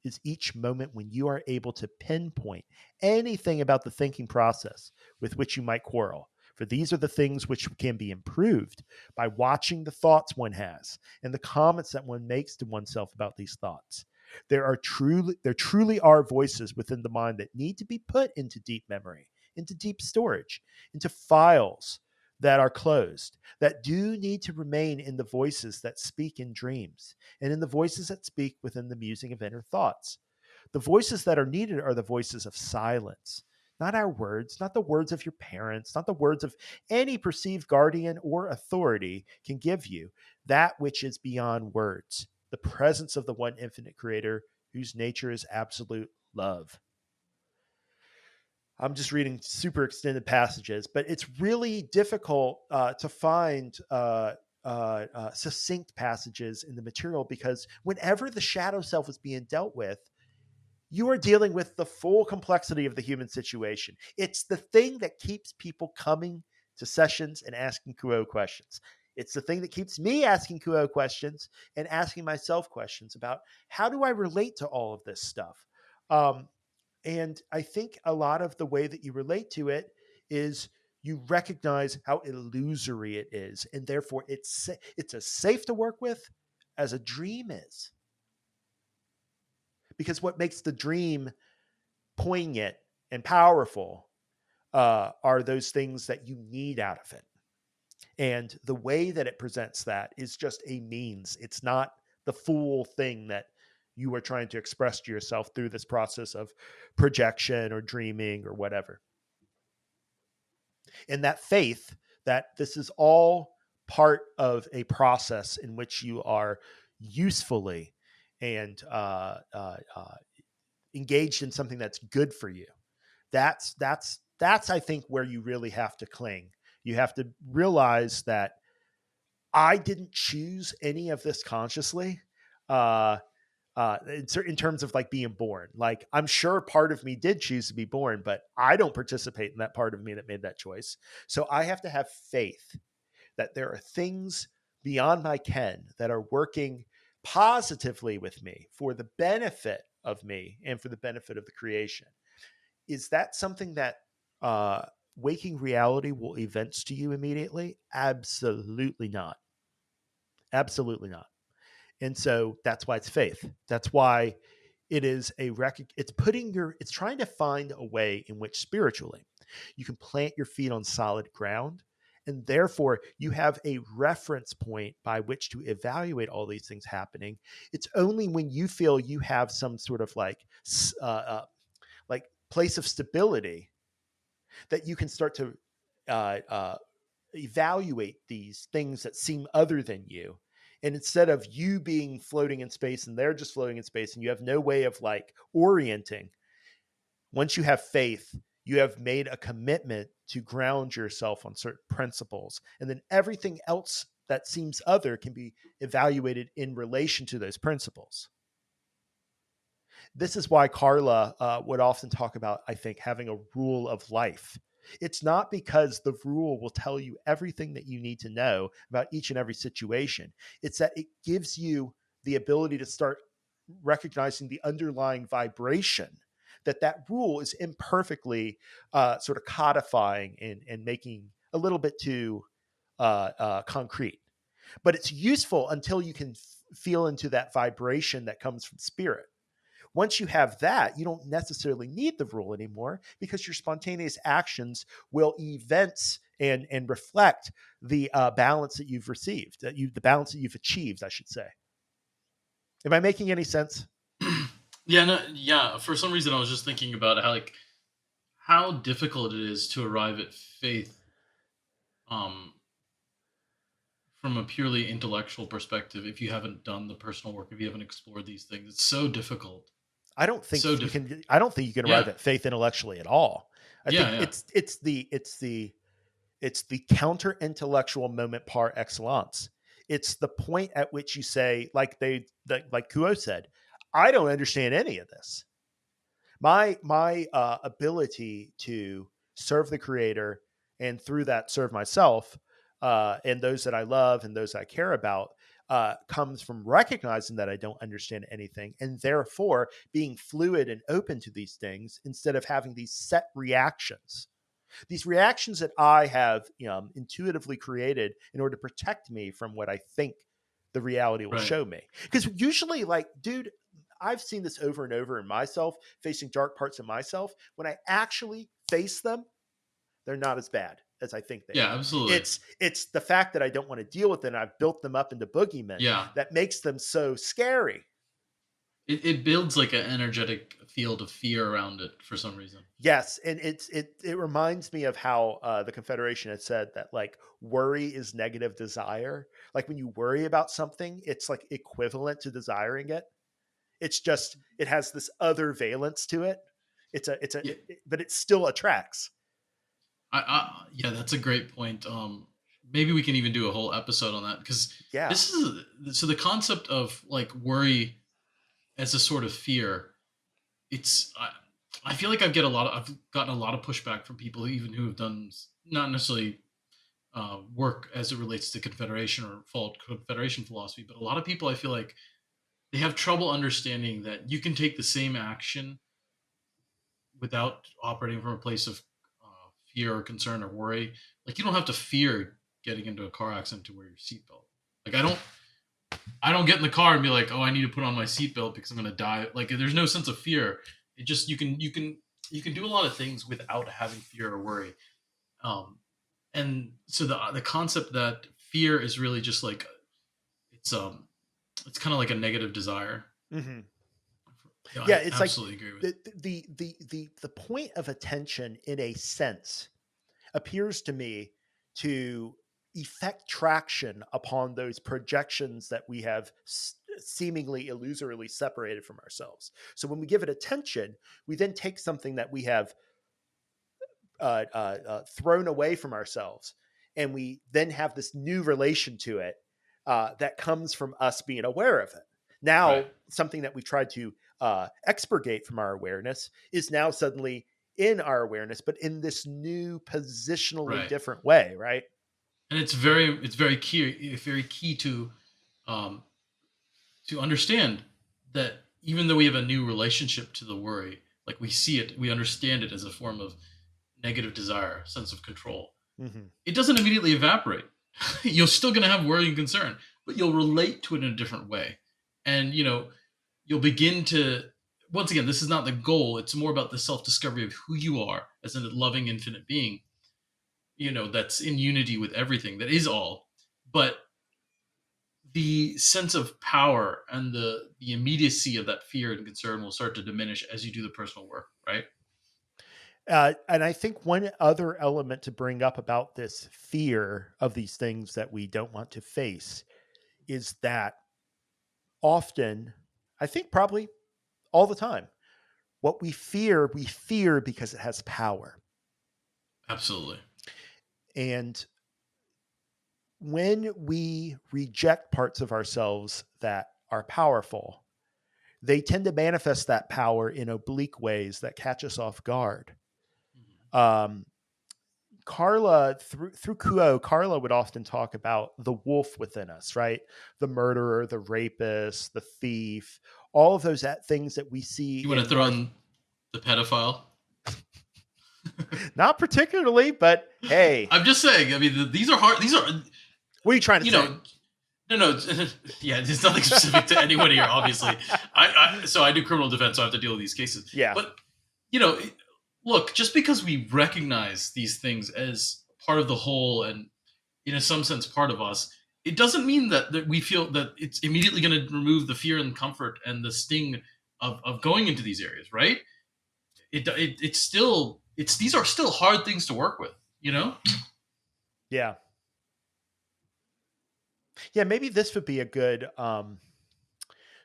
is each moment when you are able to pinpoint anything about the thinking process with which you might quarrel. For these are the things which can be improved by watching the thoughts one has and the comments that one makes to oneself about these thoughts. There truly are voices within the mind that need to be put into deep memory, into deep storage, into files that are closed, that do need to remain in the voices that speak in dreams and in the voices that speak within the musing of inner thoughts. The voices that are needed are the voices of silence, not our words, not the words of your parents, not the words of any perceived guardian or authority can give you, that which is beyond words, the presence of the one infinite creator whose nature is absolute love. I'm just reading super extended passages, but it's really difficult to find succinct passages in the material, because whenever the shadow self is being dealt with, you are dealing with the full complexity of the human situation. It's the thing that keeps people coming to sessions and asking Kuo questions. It's the thing that keeps me asking Kuo questions and asking myself questions about how do I relate to all of this stuff. Um, and I think a lot of the way that you relate to it is you recognize how illusory it is, and therefore it's as safe to work with as a dream is. Because what makes the dream poignant and powerful are those things that you need out of it. And the way that it presents that is just a means. It's not the full thing that you are trying to express to yourself through this process of projection or dreaming or whatever. And that faith that this is all part of a process in which you are usefully and engaged in something that's good for you. That's I think where you really have to cling. You have to realize that I didn't choose any of this consciously. Uh, in terms of like being born, like I'm sure part of me did choose to be born, but I don't participate in that part of me that made that choice. So I have to have faith that there are things beyond my ken that are working positively with me for the benefit of me and for the benefit of the creation. Is that something that waking reality will evince to you immediately? Absolutely not. Absolutely not. And so that's why it's faith. That's why it's trying to find a way in which spiritually you can plant your feet on solid ground, and therefore you have a reference point by which to evaluate all these things happening. It's only when you feel you have some sort of like place of stability that you can start to uh, uh, evaluate these things that seem other than you. And instead of you being floating in space and they're just floating in space and you have no way of like orienting, once you have faith, you have made a commitment to ground yourself on certain principles. And then everything else that seems other can be evaluated in relation to those principles. This is why Carla would often talk about, I think, having a rule of life. It's not because the rule will tell you everything that you need to know about each and every situation. It's that it gives you the ability to start recognizing the underlying vibration that rule is imperfectly sort of codifying and making a little bit too concrete. But it's useful until you can feel into that vibration that comes from spirit. Once you have that, you don't necessarily need the rule anymore because your spontaneous actions will evince and reflect the balance that you've received, the balance that you've achieved, I should say. Am I making any sense? Yeah, no, yeah. For some reason, I was just thinking about how difficult it is to arrive at faith, um, from a purely intellectual perspective. If you haven't done the personal work, if you haven't explored these things, it's so difficult. I don't think So you difficult. can. I don't think you can arrive Yeah, at faith intellectually at all. I yeah, think yeah. it's the counter intellectual moment par excellence. It's the point at which you say, like Kuo said, I don't understand any of this. My ability to serve the creator and through that serve myself and those that I love and those I care about comes from recognizing that I don't understand anything and therefore being fluid and open to these things instead of having these set reactions. These reactions that I have intuitively created in order to protect me from what I think the reality will Right. show me. Because usually, like, dude, I've seen this over and over in myself, facing dark parts of myself. When I actually face them, they're not as bad as I think they Yeah, are. absolutely. It's the fact that I don't want to deal with them. I've built them up into boogeymen Yeah. that makes them so scary. It builds like an energetic field of fear around it for some reason. Yes, and it reminds me of how the Confederation had said that like worry is negative desire. Like when you worry about something, it's like equivalent to desiring it. It's just it has this other valence to it. Yeah, But it still attracts. yeah, that's a great point. maybe we can even do a whole episode on that, because Yeah. this is so the concept of like worry as a sort of fear. It's I feel like I've gotten a lot of pushback from people even who have done not necessarily work as it relates to Confederation or fault Confederation philosophy, but a lot of people I feel like they have trouble understanding that you can take the same action without operating from a place of fear or concern or worry. Like you don't have to fear getting into a car accident to wear your seatbelt. Like I don't get in the car and be like, oh, I need to put on my seatbelt because I'm gonna die. Like there's no sense of fear. It just you can do a lot of things without having fear or worry. Um, and so the concept that fear is really just like it's um it's kind of like a negative desire. Hmm. Yeah, Yeah, I it's like absolutely agree with. the point of attention, in a sense, appears to me to effect traction upon those projections that we have seemingly illusorily separated from ourselves. So when we give it attention, we then take something that we have thrown away from ourselves, and we then have this new relation to it that comes from us being aware of it. Right, Now, something that we tried to expurgate from our awareness is now suddenly in our awareness, but in this new positionally right. different way, right? And it's very key um to understand that even though we have a new relationship to the worry, like we see it, we understand it as a form of negative desire, sense of control. Mm-hmm. It doesn't immediately evaporate. You're still going to have worry and concern, but you'll relate to it in a different way. And, you'll begin to, once again, this is not the goal. It's more about the self discovery of who you are as a loving, infinite being, that's in unity with everything, that is all. But the sense of power and the immediacy of that fear and concern will start to diminish as you do the personal work, right? And I think one other element to bring up about this fear of these things that we don't want to face is that often, I think probably all the time, what we fear because it has power. Absolutely. And when we reject parts of ourselves that are powerful, they tend to manifest that power in oblique ways that catch us off guard. Mhm. Um, Carla, through Kuo, Carla would often talk about the wolf within us, right? The murderer, the rapist, the thief, all of those things that we see You want to in throw our, in the pedophile? not particularly, but hey, I'm just saying. I mean, these are hard. These are, what are you trying to you say? know, no, no. Yeah, there's nothing specific to anyone here. Obviously, so I do criminal defense, so I have to deal with these cases. Yeah. But you know, look, just because we recognize these things as part of the whole and in some sense part of us, it doesn't mean that we feel that it's immediately going to remove the fear and comfort and the sting of going into these areas, right? It's still these are still hard things to work with, you know. Yeah. Yeah, maybe this would be a good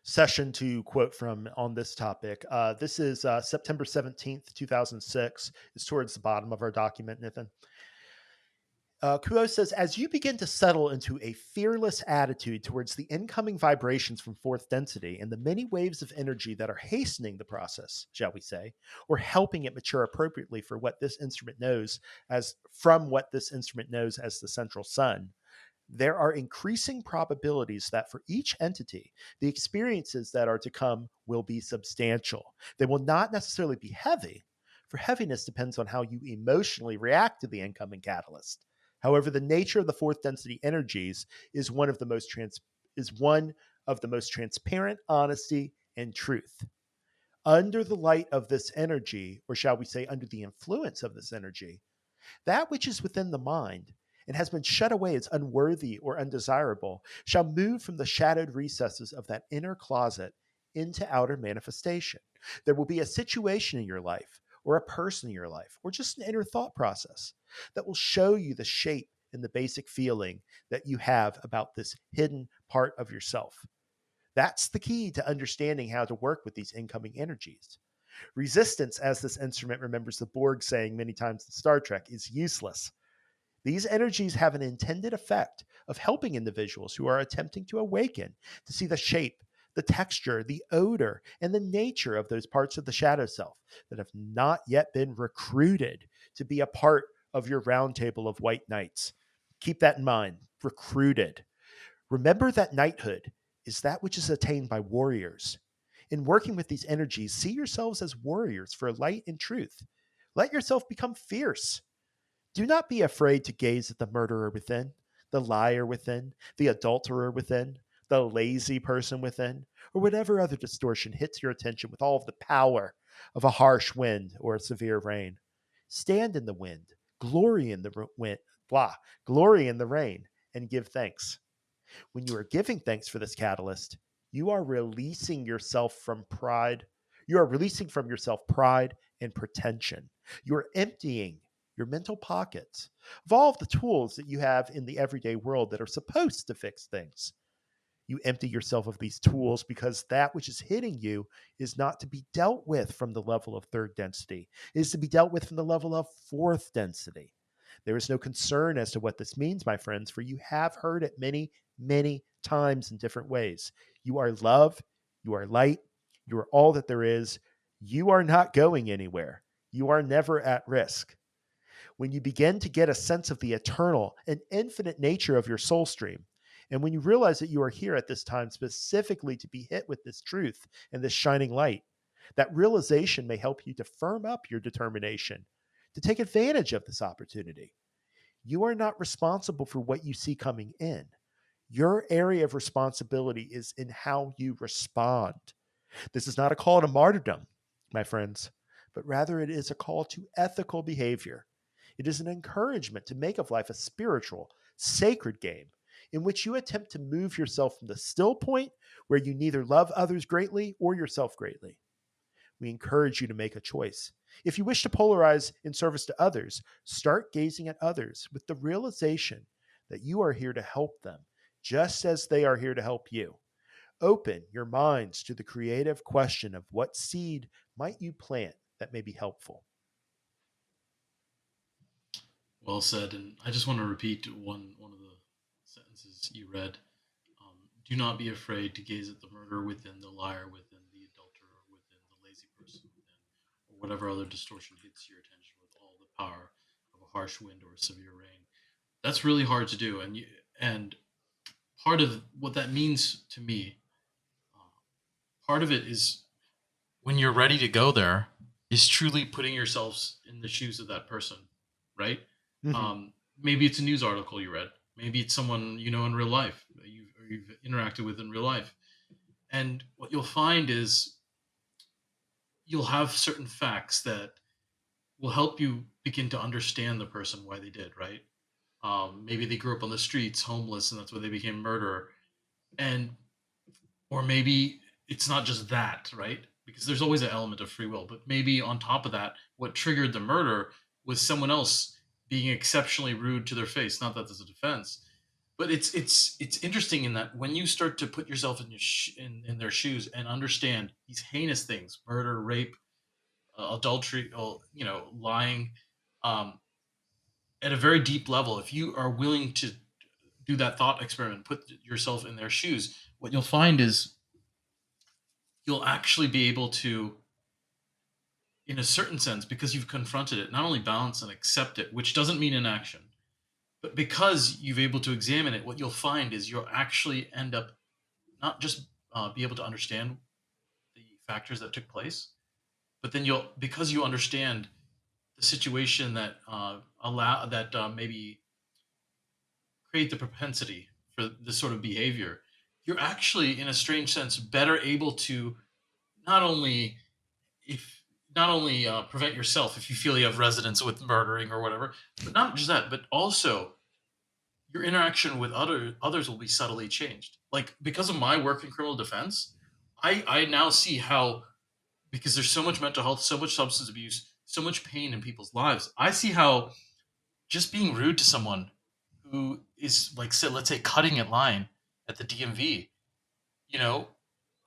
session to quote from on this topic. This is September 17th, 2006. It's towards the bottom of our document, Nithin. Kuo says, as you begin to settle into a fearless attitude towards the incoming vibrations from fourth density and the many waves of energy that are hastening the process, shall we say, or helping it mature appropriately for what this instrument knows as from what this instrument knows as the central sun, there are increasing probabilities that for each entity, the experiences that are to come will be substantial. They will not necessarily be heavy, for heaviness depends on how you emotionally react to the incoming catalyst. However, the nature of the fourth density energies is one of the most transparent honesty and truth. Under the light of this energy, or shall we say, under the influence of this energy, that which is within the mind and has been shut away as unworthy or undesirable shall move from the shadowed recesses of that inner closet into outer manifestation. There will be a situation in your life, or a person in your life, or just an inner thought process that will show you the shape and the basic feeling that you have about this hidden part of yourself. That's the key to understanding how to work with these incoming energies. Resistance, as this instrument remembers the Borg saying many times in Star Trek, is useless. These energies have an intended effect of helping individuals who are attempting to awaken to see the shape, the texture, the odor, and the nature of those parts of the shadow self that have not yet been recruited to be a part of your round table of white knights. Keep that in mind. Recruited. Remember that knighthood is that which is attained by warriors. In working with these energies, see yourselves as warriors for light and truth. Let yourself become fierce. Do not be afraid to gaze at the murderer within, the liar within, the adulterer within, the lazy person within, or whatever other distortion hits your attention with all of the power of a harsh wind or a severe rain. Stand in the wind, glory in the wind, blah, glory in the rain, and give thanks. When you are giving thanks for this catalyst, you are releasing yourself from pride. You are releasing from yourself pride and pretension. You're emptying your mental pockets of all of the tools that you have in the everyday world that are supposed to fix things. You empty yourself of these tools because that which is hitting you is not to be dealt with from the level of third density. It is to be dealt with from the level of fourth density. There is no concern as to what this means, my friends, for you have heard it many, many times in different ways. You are love, you are light, you are all that there is. You are not going anywhere. You are never at risk. When you begin to get a sense of the eternal and infinite nature of your soul stream, and when you realize that you are here at this time specifically to be hit with this truth and this shining light, that realization may help you to firm up your determination to take advantage of this opportunity. You are not responsible for what you see coming in. Your area of responsibility is in how you respond. This is not a call to martyrdom, my friends, but rather it is a call to ethical behavior. It is an encouragement to make of life a spiritual, sacred game in which you attempt to move yourself from the still point where you neither love others greatly or yourself greatly. We encourage you to make a choice. If you wish to polarize in service to others, start gazing at others with the realization that you are here to help them, just as they are here to help you. Open your minds to the creative question of what seed might you plant that may be helpful. Well said. And I just want to repeat one of the sentences you read. Do not be afraid to gaze at the murderer within, the liar within, the adulterer within, the lazy person within, or whatever other distortion hits your attention with all the power of a harsh wind or a severe rain. That's really hard to do, and part of what that means to me, uh, part of it is when you're ready to go there, is truly putting yourselves in the shoes of that person, right? Mhm. Maybe it's a news article you read. Maybe it's someone you know in real life that you've interacted with in real life. And what you'll find is you'll have certain facts that will help you begin to understand the person why they did, right? Maybe they grew up on the streets, homeless, and that's why they became a murderer. And or maybe it's not just that, right? Because there's always an element of free will, but maybe on top of that, what triggered the murder was someone else being exceptionally rude to their face. Not that there's a defense, but it's interesting in that when you start to put yourself in in their shoes and understand these heinous things, murder, rape, adultery, lying, um, at a very deep level, if you are willing to do that thought experiment, put yourself in their shoes, what you'll find is you'll actually be able to, in a certain sense, because you've confronted it, not only balance and accept it, which doesn't mean inaction, but because you've able to examine it, what you'll find is you'll actually end up not just be able to understand the factors that took place, but then you'll, because you understand the situation that allow that maybe create the propensity for this sort of behavior, you're actually, in a strange sense, better able to not only if not only prevent yourself if you feel you have resonance with murdering or whatever, but not just that, but also your interaction with others will be subtly changed. Like because of my work in criminal defense, I now see how, because there's so much mental health, so much substance abuse, so much pain in people's lives. I see how just being rude to someone who is like, say, let's say, cutting at line at the DMV, you know,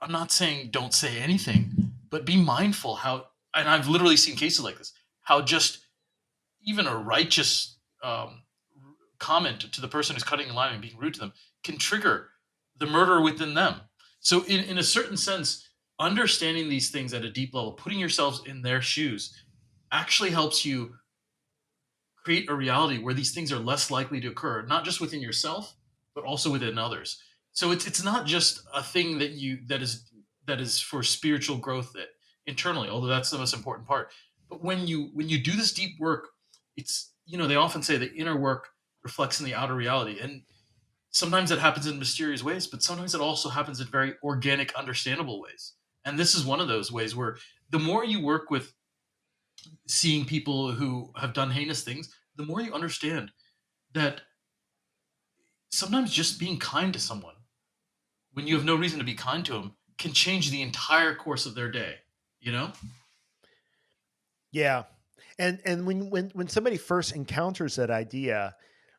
I'm not saying don't say anything, but be mindful how, and I've literally seen cases like this, how just even a righteous comment to the person who's cutting in line and being rude to them can trigger the murder within them. So, in a certain sense, understanding these things at a deep level, putting yourselves in their shoes, actually helps you create a reality where these things are less likely to occur, not just within yourself, but also within others. So it's not just a thing that is for spiritual growth that internally, although that's the most important part. But when you do this deep work, it's, they often say the inner work reflects in the outer reality, and sometimes it happens in mysterious ways, but sometimes it also happens in very organic, understandable ways. And this is one of those ways where the more you work with seeing people who have done heinous things, the more you understand that sometimes just being kind to someone when you have no reason to be kind to them can change the entire course of their day, you know? Yeah. And when somebody first encounters that idea,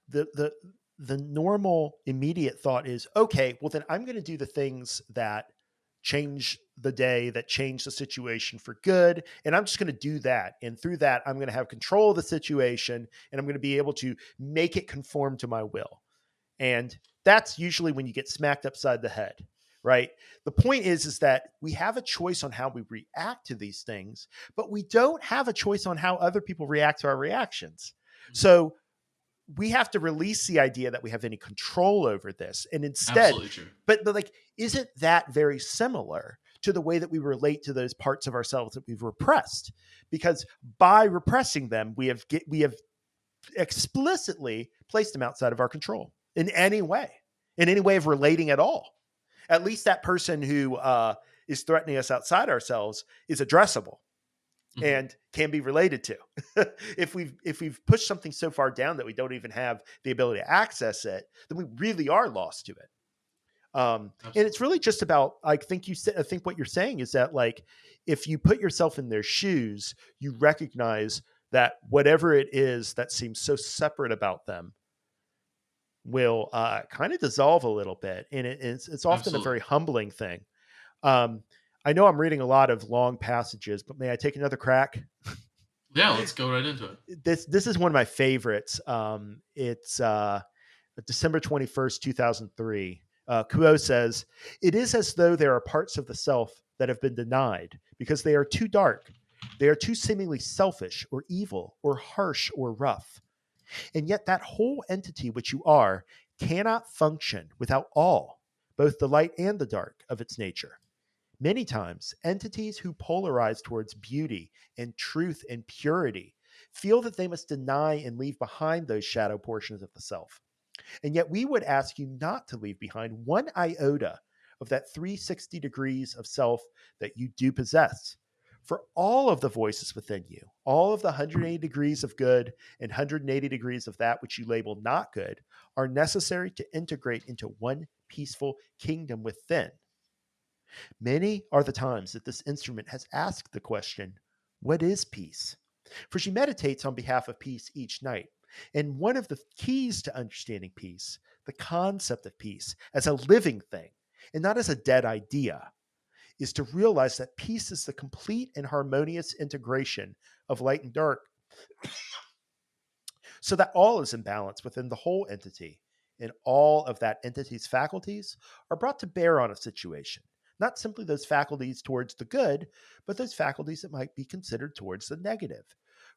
the the the normal immediate thought is, okay, well then I'm going to do the things that change the day, that change the situation for good, and I'm just going to do that. And through that, I'm going to have control of the situation, and I'm going to be able to make it conform to my will. And that's usually when you get smacked upside the head, right? The point is that we have a choice on how we react to these things, but we don't have a choice on how other people react to our reactions. Mhm. So we have to release the idea that we have any control over this. And instead, Absolutely true. but like, isn't that very similar to the way that we relate to those parts of ourselves that we've repressed? Because by repressing them, we have explicitly placed them outside of our control in any way of relating at all. At least that person who is threatening us outside ourselves is addressable Mhm. and can be related to. If we've pushed something so far down that we don't even have the ability to access it, then we really are lost to it. And it's Absolutely. really just about, I think what you're saying is that, like, if you put yourself in their shoes, you recognize that whatever it is that seems so separate about them will kind of dissolve a little bit. And it's often a very Absolutely. humbling thing. Um, I know I'm reading a lot of long passages, but may I take another crack? Yeah, let's go right into it. This is one of my favorites. It's December 21st, 2003. Kuo says, "It is as though there are parts of the self that have been denied because they are too dark. They are too seemingly selfish or evil or harsh or rough. And yet that whole entity which you are cannot function without all, both the light and the dark of its nature. Many times, entities who polarize towards beauty and truth and purity feel that they must deny and leave behind those shadow portions of the self. And yet, we would ask you not to leave behind one iota of that 360 degrees of self that you do possess. For all of the voices within you, all of the 180 degrees of good and 180 degrees of that which you label not good, are necessary to integrate into one peaceful kingdom within. Many are the times that this instrument has asked the question, what is peace? For she meditates on behalf of peace each night. And one of the keys to understanding peace, the concept of peace as a living thing and not as a dead idea, is to realize that peace is the complete and harmonious integration of light and dark so that all is in balance within the whole entity, and all of that entity's faculties are brought to bear on a situation. Not simply those faculties towards the good, but those faculties that might be considered towards the negative.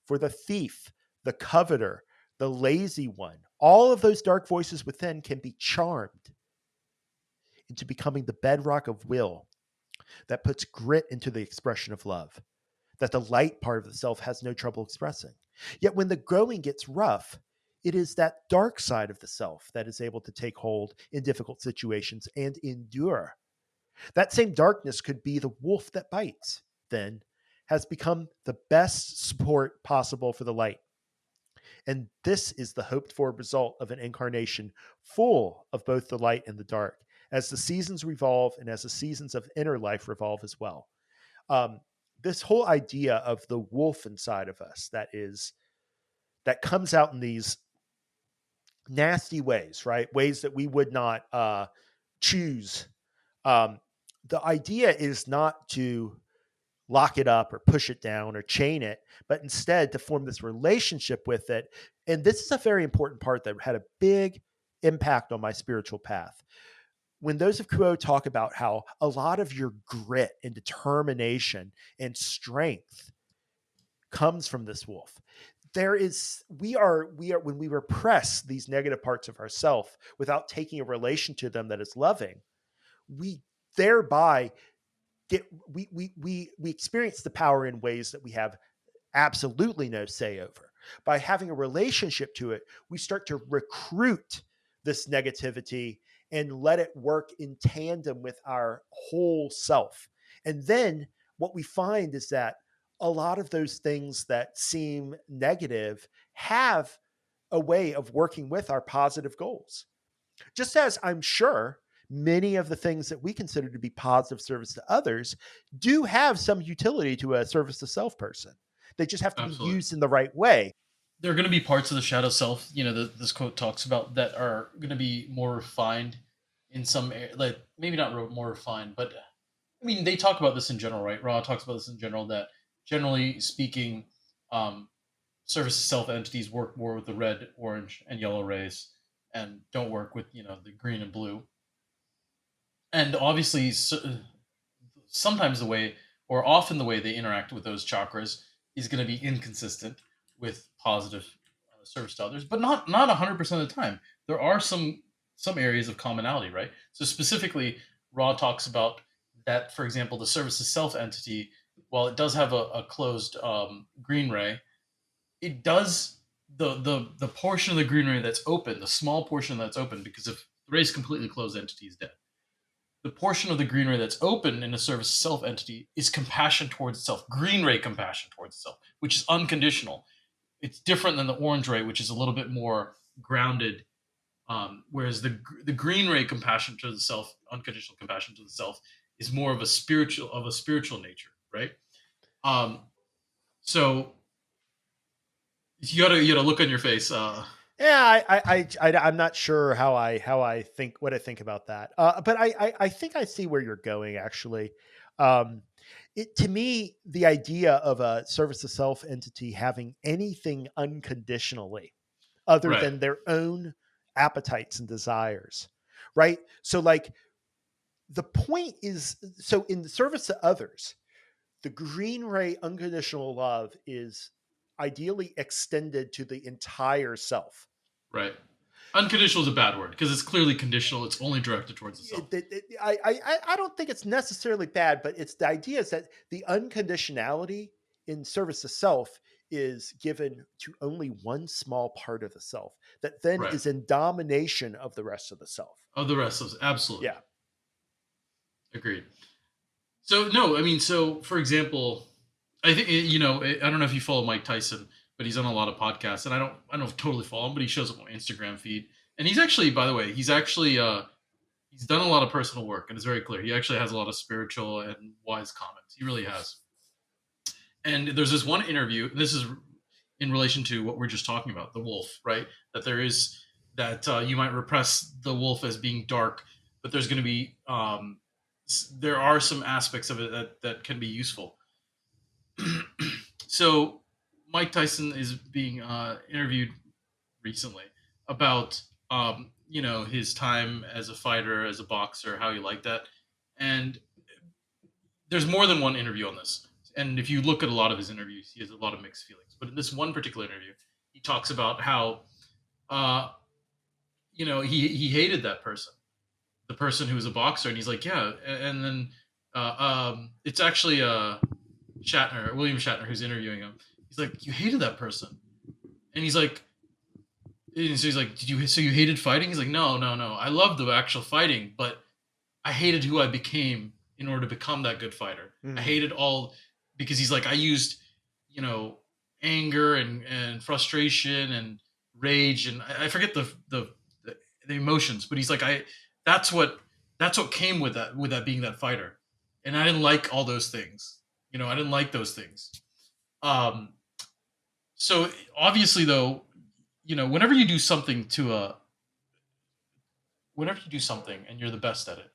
For the thief, the coveter, the lazy one, all of those dark voices within can be charmed into becoming the bedrock of will that puts grit into the expression of love, that the light part of the self has no trouble expressing. Yet when the going gets rough, it is that dark side of the self that is able to take hold in difficult situations and endure. That same darkness could be the wolf that bites, then has become the best support possible for the light. And this is the hoped for result of an incarnation full of both the light and the dark, as the seasons revolve and as the seasons of inner life revolve as well. Um, this whole idea of the wolf inside of us that comes out in these nasty ways, right? Ways that we would not choose. Um, the idea is not to lock it up or push it down or chain it, but instead to form this relationship with it. And this is a very important part that had a big impact on my spiritual path. When those of Kuo talk about how a lot of your grit and determination and strength comes from this wolf, there is we are when we repress these negative parts of ourself without taking a relation to them that is loving, we thereby get we experience the power in ways that we have absolutely no say over. By having a relationship to it, we start to recruit this negativity and let it work in tandem with our whole self. And then what we find is that a lot of those things that seem negative have a way of working with our positive goals. Just as I'm sure many of the things that we consider to be positive service to others do have some utility to a service to self person. They just have to be Absolutely. used in the right way. There are going to be parts of the shadow self, that this quote talks about that are going to be more refined in some, like maybe not more refined, but I mean, they talk about this in general, right? Ra talks about this in general, that generally speaking, um, service to self entities work more with the red, orange, and yellow rays, and don't work with the green and blue. And obviously, sometimes the way, or often the way they interact with those chakras is going to be inconsistent with positive service to others, but not 100% of the time. There are some areas of commonality, right? So specifically, Ra talks about that, for example, the service to self entity, while it does have a closed green ray, it does the portion of the green ray that's open, the small portion that's open, because if the ray is completely closed, entity is dead. The portion of the green ray that's open in a service self entity is compassion towards itself, green ray compassion towards itself, which is unconditional. It's different than the orange ray, which is a little bit more grounded. Whereas the green ray compassion to the self, unconditional compassion to the self, is more of a spiritual nature, right? Um, so you gotta look on your face. Yeah, I'm not sure how I think what I think about that, but I think I see where you're going. Actually, um, it to me the idea of a service to self entity having anything unconditionally other Right, than their own appetites and desires, right? So like the point is, so in the service to others, the green ray unconditional love is ideally extended to the entire self. right. Unconditional is a bad word because it's clearly conditional. It's only directed towards the self. I don't think it's necessarily bad, but it's the idea is that the unconditionality in service to self is given to only one small part of the self that then Right. is in domination of the rest of the self. Of the rest of absolutely Yeah. agreed. So no, I mean, so for example, I think I don't know if you follow Mike Tyson, but he's on a lot of podcasts, and I don't totally follow him, but he shows up on my Instagram feed, and he's actually, by the way, he's done a lot of personal work, and it's very clear he actually has a lot of spiritual and wise comments. He really has. And there's this one interview, and this is in relation to what we're just talking about, the wolf, right? That there is that you might repress the wolf as being dark, but there's going to be there are some aspects of it that can be useful. So Mike Tyson is being interviewed recently about his time as a fighter, as a boxer, how he liked that, and there's more than one interview on this. And if you look at a lot of his interviews, he has a lot of mixed feelings. But in this one particular interview, he talks about how, uh, he hated that person, the person who was a boxer, and he's like, yeah. And then it's actually William Shatner, who's interviewing him. He's like, you hated that person, and he's like, and so he's like, did you? So you hated fighting? He's like, no, no, no. I loved the actual fighting, but I hated who I became in order to become that good fighter. I Mm. hated all because he's like I used, you know, anger and frustration and rage and I forget the emotions, but he's like that's what that's what came with that being that fighter, and I didn't like all those things. I didn't like those things. Um, so obviously though, whenever you do something whenever you do something and you're the best at it,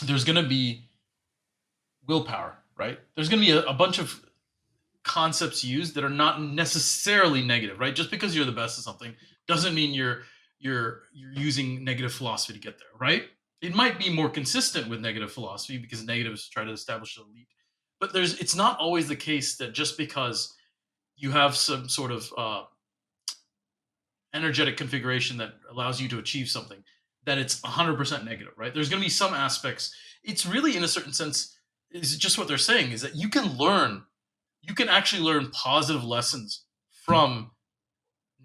there's gonna be willpower, right? There's going to be a bunch of concepts used that are not necessarily negative, right? Just because you're the best at something doesn't mean you're using negative philosophy to get there, right? It might be more consistent with negative philosophy because negatives try to establish an elite, but there's it's not always the case that just because you have some sort of energetic configuration that allows you to achieve something that it's 100% negative, right? There's going to be some aspects. It's really, in a certain sense, is just what they're saying is that you can actually learn positive lessons from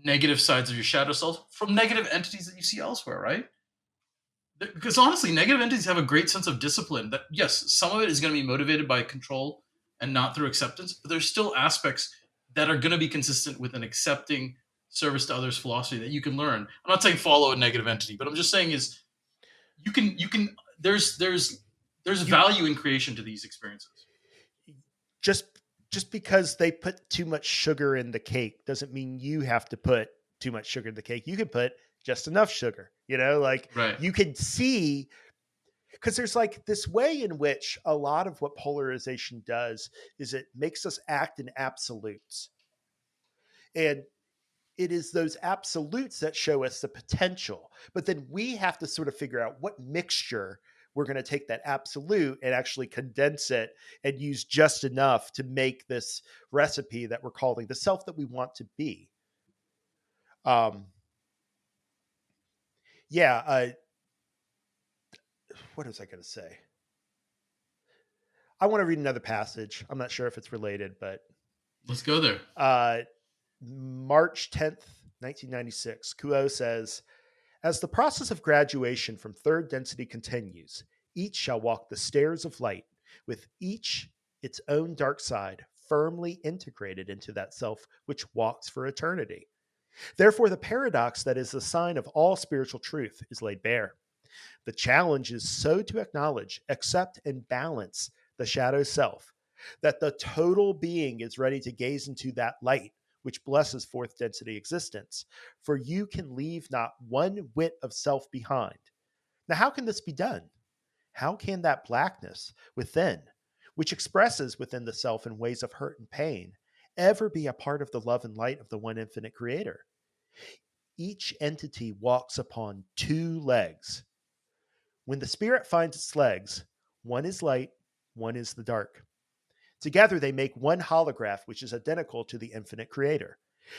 negative sides of your shadow self, from negative entities that you see elsewhere, right? Because honestly, negative entities have a great sense of discipline. That yes, some of it is going to be motivated by control and not through acceptance, but there's still aspects that are going to be consistent with an accepting service to others philosophy that you can learn. I'm not saying follow a negative entity, but I'm just saying is you can there's You value in creation to these experiences. just just because they put too much sugar in the cake doesn't mean you have to put too much sugar in the cake. You can put just enough sugar, like Right. you can see, because there's like this way in which a lot of what polarization does is it makes us act in absolutes. And it is those absolutes that show us the potential. But then we have to sort of figure out what mixture we're going to take that absolute and actually condense it and use just enough to make this recipe that we're calling the self that we want to be. Um, yeah. What was I going to say? I want to read another passage. I'm not sure if it's related, but Let's go there. uh, March 10th, 1996, Kuo says, as the process of graduation from third density continues, each shall walk the stairs of light, with each its own dark side firmly integrated into that self which walks for eternity. Therefore, the paradox that is the sign of all spiritual truth is laid bare. The challenge is so to acknowledge, accept, and balance the shadow self that the total being is ready to gaze into that light which blesses fourth density existence. For you can leave not one whit of self behind. Now, how can this be done? How can that blackness within, which expresses within the self in ways of hurt and pain, ever be a part of the love and light of the one infinite creator? Each entity walks upon two legs. When the spirit finds its legs, one is light, one is the dark. Together they make one holograph, which is identical to the infinite creator.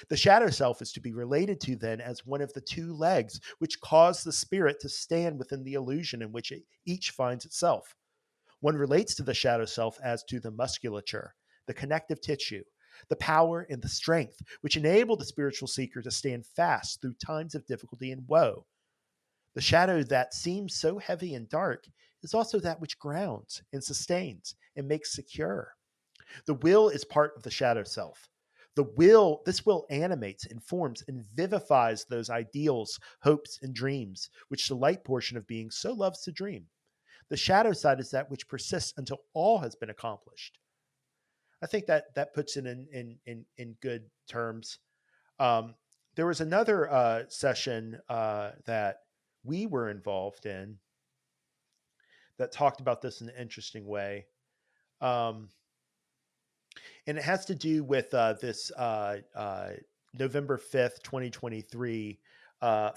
The shadow self is to be related to then as one of the two legs, which cause the spirit to stand within the illusion in which each finds itself. One relates to the shadow self as to the musculature, the connective tissue, the power and the strength which enable the spiritual seeker to stand fast through times of difficulty and woe. The shadow that seems so heavy and dark is also that which grounds and sustains and makes secure. The will is part of the shadow self. This will animates, informs, and vivifies those ideals, hopes, and dreams, which the light portion of being so loves to dream. The shadow side is that which persists until all has been accomplished. I think that puts it in good terms. Um, there was another session that we were involved in that talked about this in an interesting way. Um, and it has to do with this November 5th, 2023,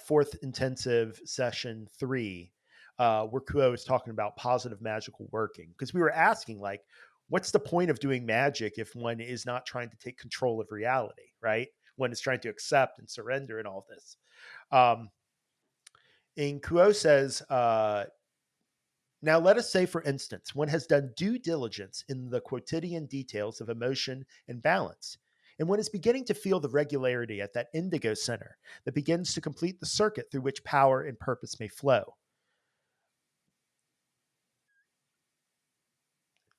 fourth intensive session 3, where Kuo was talking about positive magical working. Because we were asking, like, what's the point of doing magic if one is not trying to take control of reality, right? One is trying to accept and surrender and all this. Um, and Kuo says, now, let us say, for instance, one has done due diligence in the quotidian details of emotion and balance, and one is beginning to feel the regularity at that indigo center that begins to complete the circuit through which power and purpose may flow.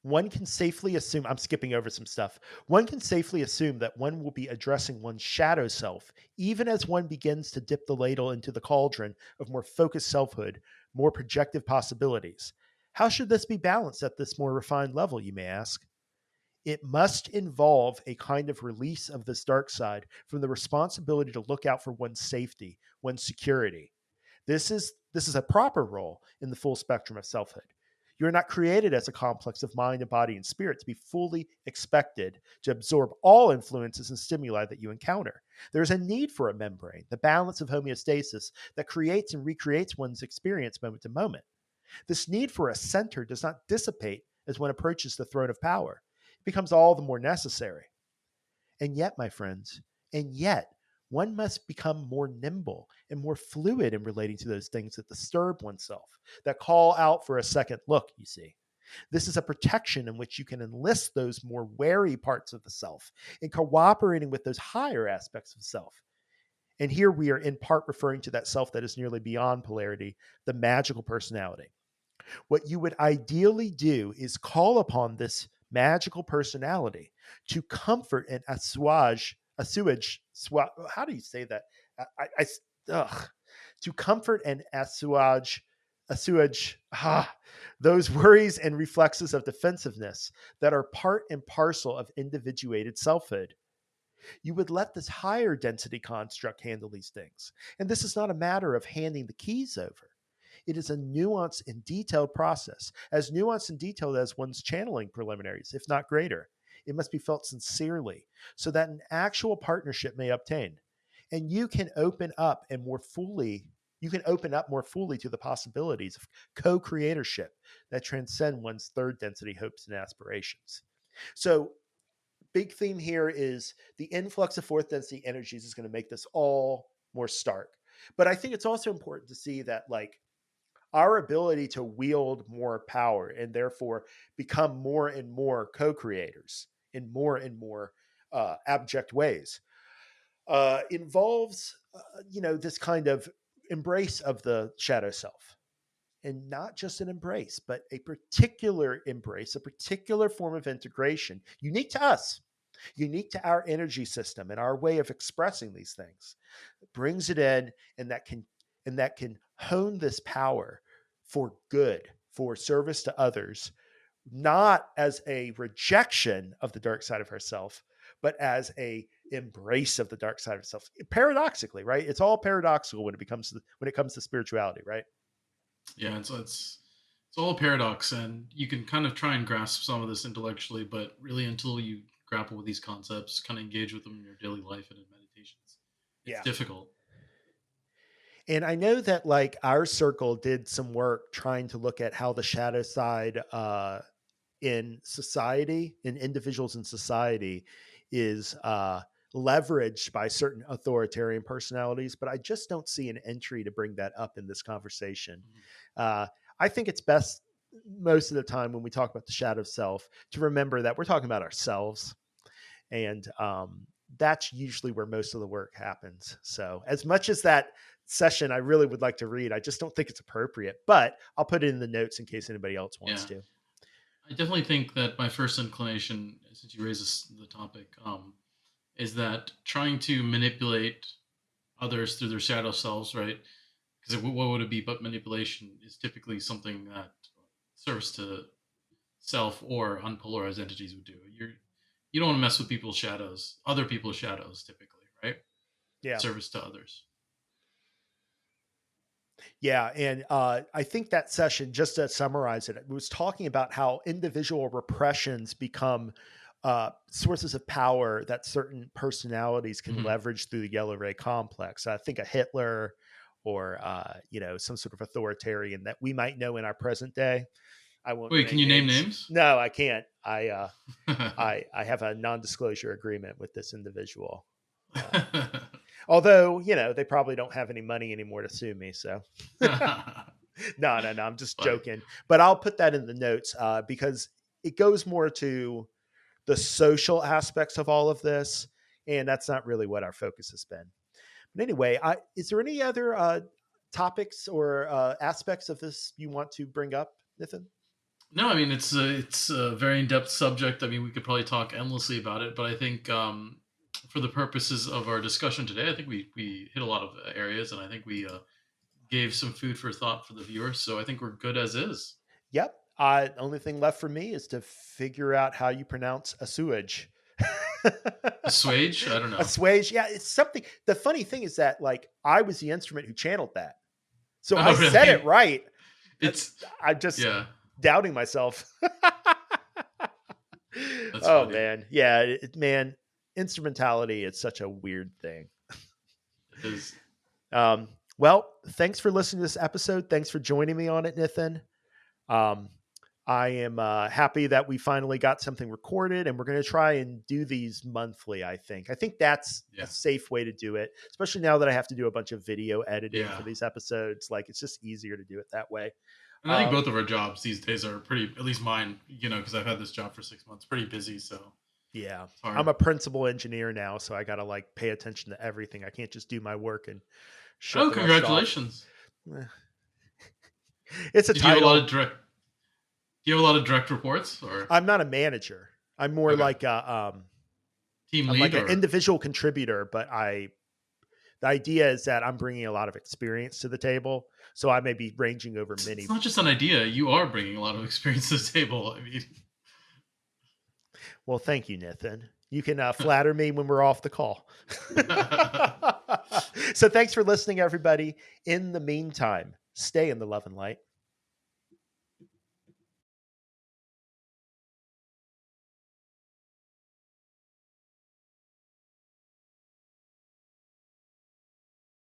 One can safely assume, I'm skipping over some stuff. One can safely assume that one will be addressing one's shadow self, even as one begins to dip the ladle into the cauldron of more focused selfhood, more projective possibilities. How should this be balanced at this more refined level, you may ask? It must involve a kind of release of this dark side from the responsibility to look out for one's safety, one's security. This is a proper role in the full spectrum of selfhood. You're not created as a complex of mind and body and spirit to be fully expected to absorb all influences and stimuli that you encounter. There's a need for a membrane, the balance of homeostasis that creates and recreates one's experience moment to moment. This need for a center does not dissipate as one approaches the throne of power. It becomes all the more necessary. And yet, my friends, and yet, one must become more nimble and more fluid in relating to those things that disturb oneself, that call out for a second look, you see. This is a protection in which you can enlist those more wary parts of the self in cooperating with those higher aspects of self. And here we are in part referring to that self that is nearly beyond polarity, the magical personality. What you would ideally do is call upon this magical personality to comfort and how do you say that? I ugh, to comfort and assuage those worries and reflexes of defensiveness that are part and parcel of individuated selfhood. You would let this higher density construct handle these things. And this is not a matter of handing the keys over. It is a nuanced and detailed process, as nuanced and detailed as one's channeling preliminaries, if not greater. It must be felt sincerely so that an actual partnership may obtain. And you can open up more fully to the possibilities of co-creatorship that transcend one's third density hopes and aspirations. So big theme here is the influx of fourth density energies is going to make this all more stark. But I think it's also important to see that like our ability to wield more power and therefore become more and more co-creators in more and more abject ways involves this kind of embrace of the shadow self, and not just an embrace but a particular embrace, a particular form of integration unique to us, unique to our energy system and our way of expressing these things. It brings it in, and that can hone this power for good, for service to others, not as a rejection of the dark side of herself, but as a embrace of the dark side of herself. Paradoxically, right? It's all paradoxical when it comes to spirituality, right? Yeah, it's all a paradox, and you can kind of try and grasp some of this intellectually, but really until you grapple with these concepts, kind of engage with them in your daily life and in meditations, it's Yeah. difficult. And I know that like our circle did some work trying to look at how the shadow side in society, in individuals in society, is leveraged by certain authoritarian personalities. But I just don't see an entry to bring that up in this conversation. Mhm. Uh, I think it's best most of the time when we talk about the shadow self to remember that we're talking about ourselves. And that's usually where most of the work happens. So, as much as that session I really would like to read, I just don't think it's appropriate, but I'll put it in the notes in case anybody else wants Yeah, to. I definitely think that my first inclination, since you raised the topic, is that trying to manipulate others through their shadow selves, right? Because what would it be but manipulation is typically something that serves to self or unpolarized entities would do. You don't want to mess with people's shadows, other people's shadows, typically, right? Yeah. Service to others. Yeah. And I think that session, just to summarize it, it was talking about how individual repressions become sources of power that certain personalities can Hmm. leverage through the yellow ray complex. I think a Hitler or, some sort of authoritarian that we might know in our present day. I won't Wait, can name you name names. names? No, I can't. I have a non-disclosure agreement with this individual. Although, they probably don't have any money anymore to sue me. So no, I'm just Funny. joking. But I'll put that in the notes because it goes more to the social aspects of all of this. And that's not really what our focus has been. But anyway, is there any other topics or aspects of this you want to bring up, Nithin? No, I mean it's a very in depth subject. I mean, we could probably talk endlessly about it, but I think for the purposes of our discussion today, I think we hit a lot of areas, and I think we gave some food for thought for the viewers. So I think we're good as is. Yep. Only thing left for me is to figure out how you pronounce a sewage. Assuage? I don't know. Assuage. Yeah, it's something. The funny thing is that like I was the instrument who channeled that. So I Oh, said it really? right. It's I just yeah. doubting myself. That's Oh funny. man, yeah, man, instrumentality is such a weird thing. It is. Um, well, thanks for listening to this episode. Thanks for joining me on it, Nithin. Um, I am happy that we finally got something recorded, and we're going to try and do these monthly. I think that's a Yeah. safe way to do it, especially now that I have to do a bunch of video editing Yeah. for these episodes. Like, it's just easier to do it that way. And I think Um, both of our jobs these days are pretty, at least mine, because I've had this job for 6 months, pretty busy. So yeah, it's hard. I'm a principal engineer now, so I got to like pay attention to everything. I can't just do my work and shut Oh, the rest off. congratulations. Eh. It's a Did you have a lot title. of direct, do you have a lot of direct reports or I'm not a manager. I'm more okay, like team I'm like lead an or individual contributor, but the idea is that I'm bringing a lot of experience to the table, so I may be ranging over it's many. not just an idea. You are bringing a lot of experience to the table. I mean, Well, thank you, Nithin. You can flatter me when we're off the call. So thanks for listening, everybody. In the meantime, stay in the love and light.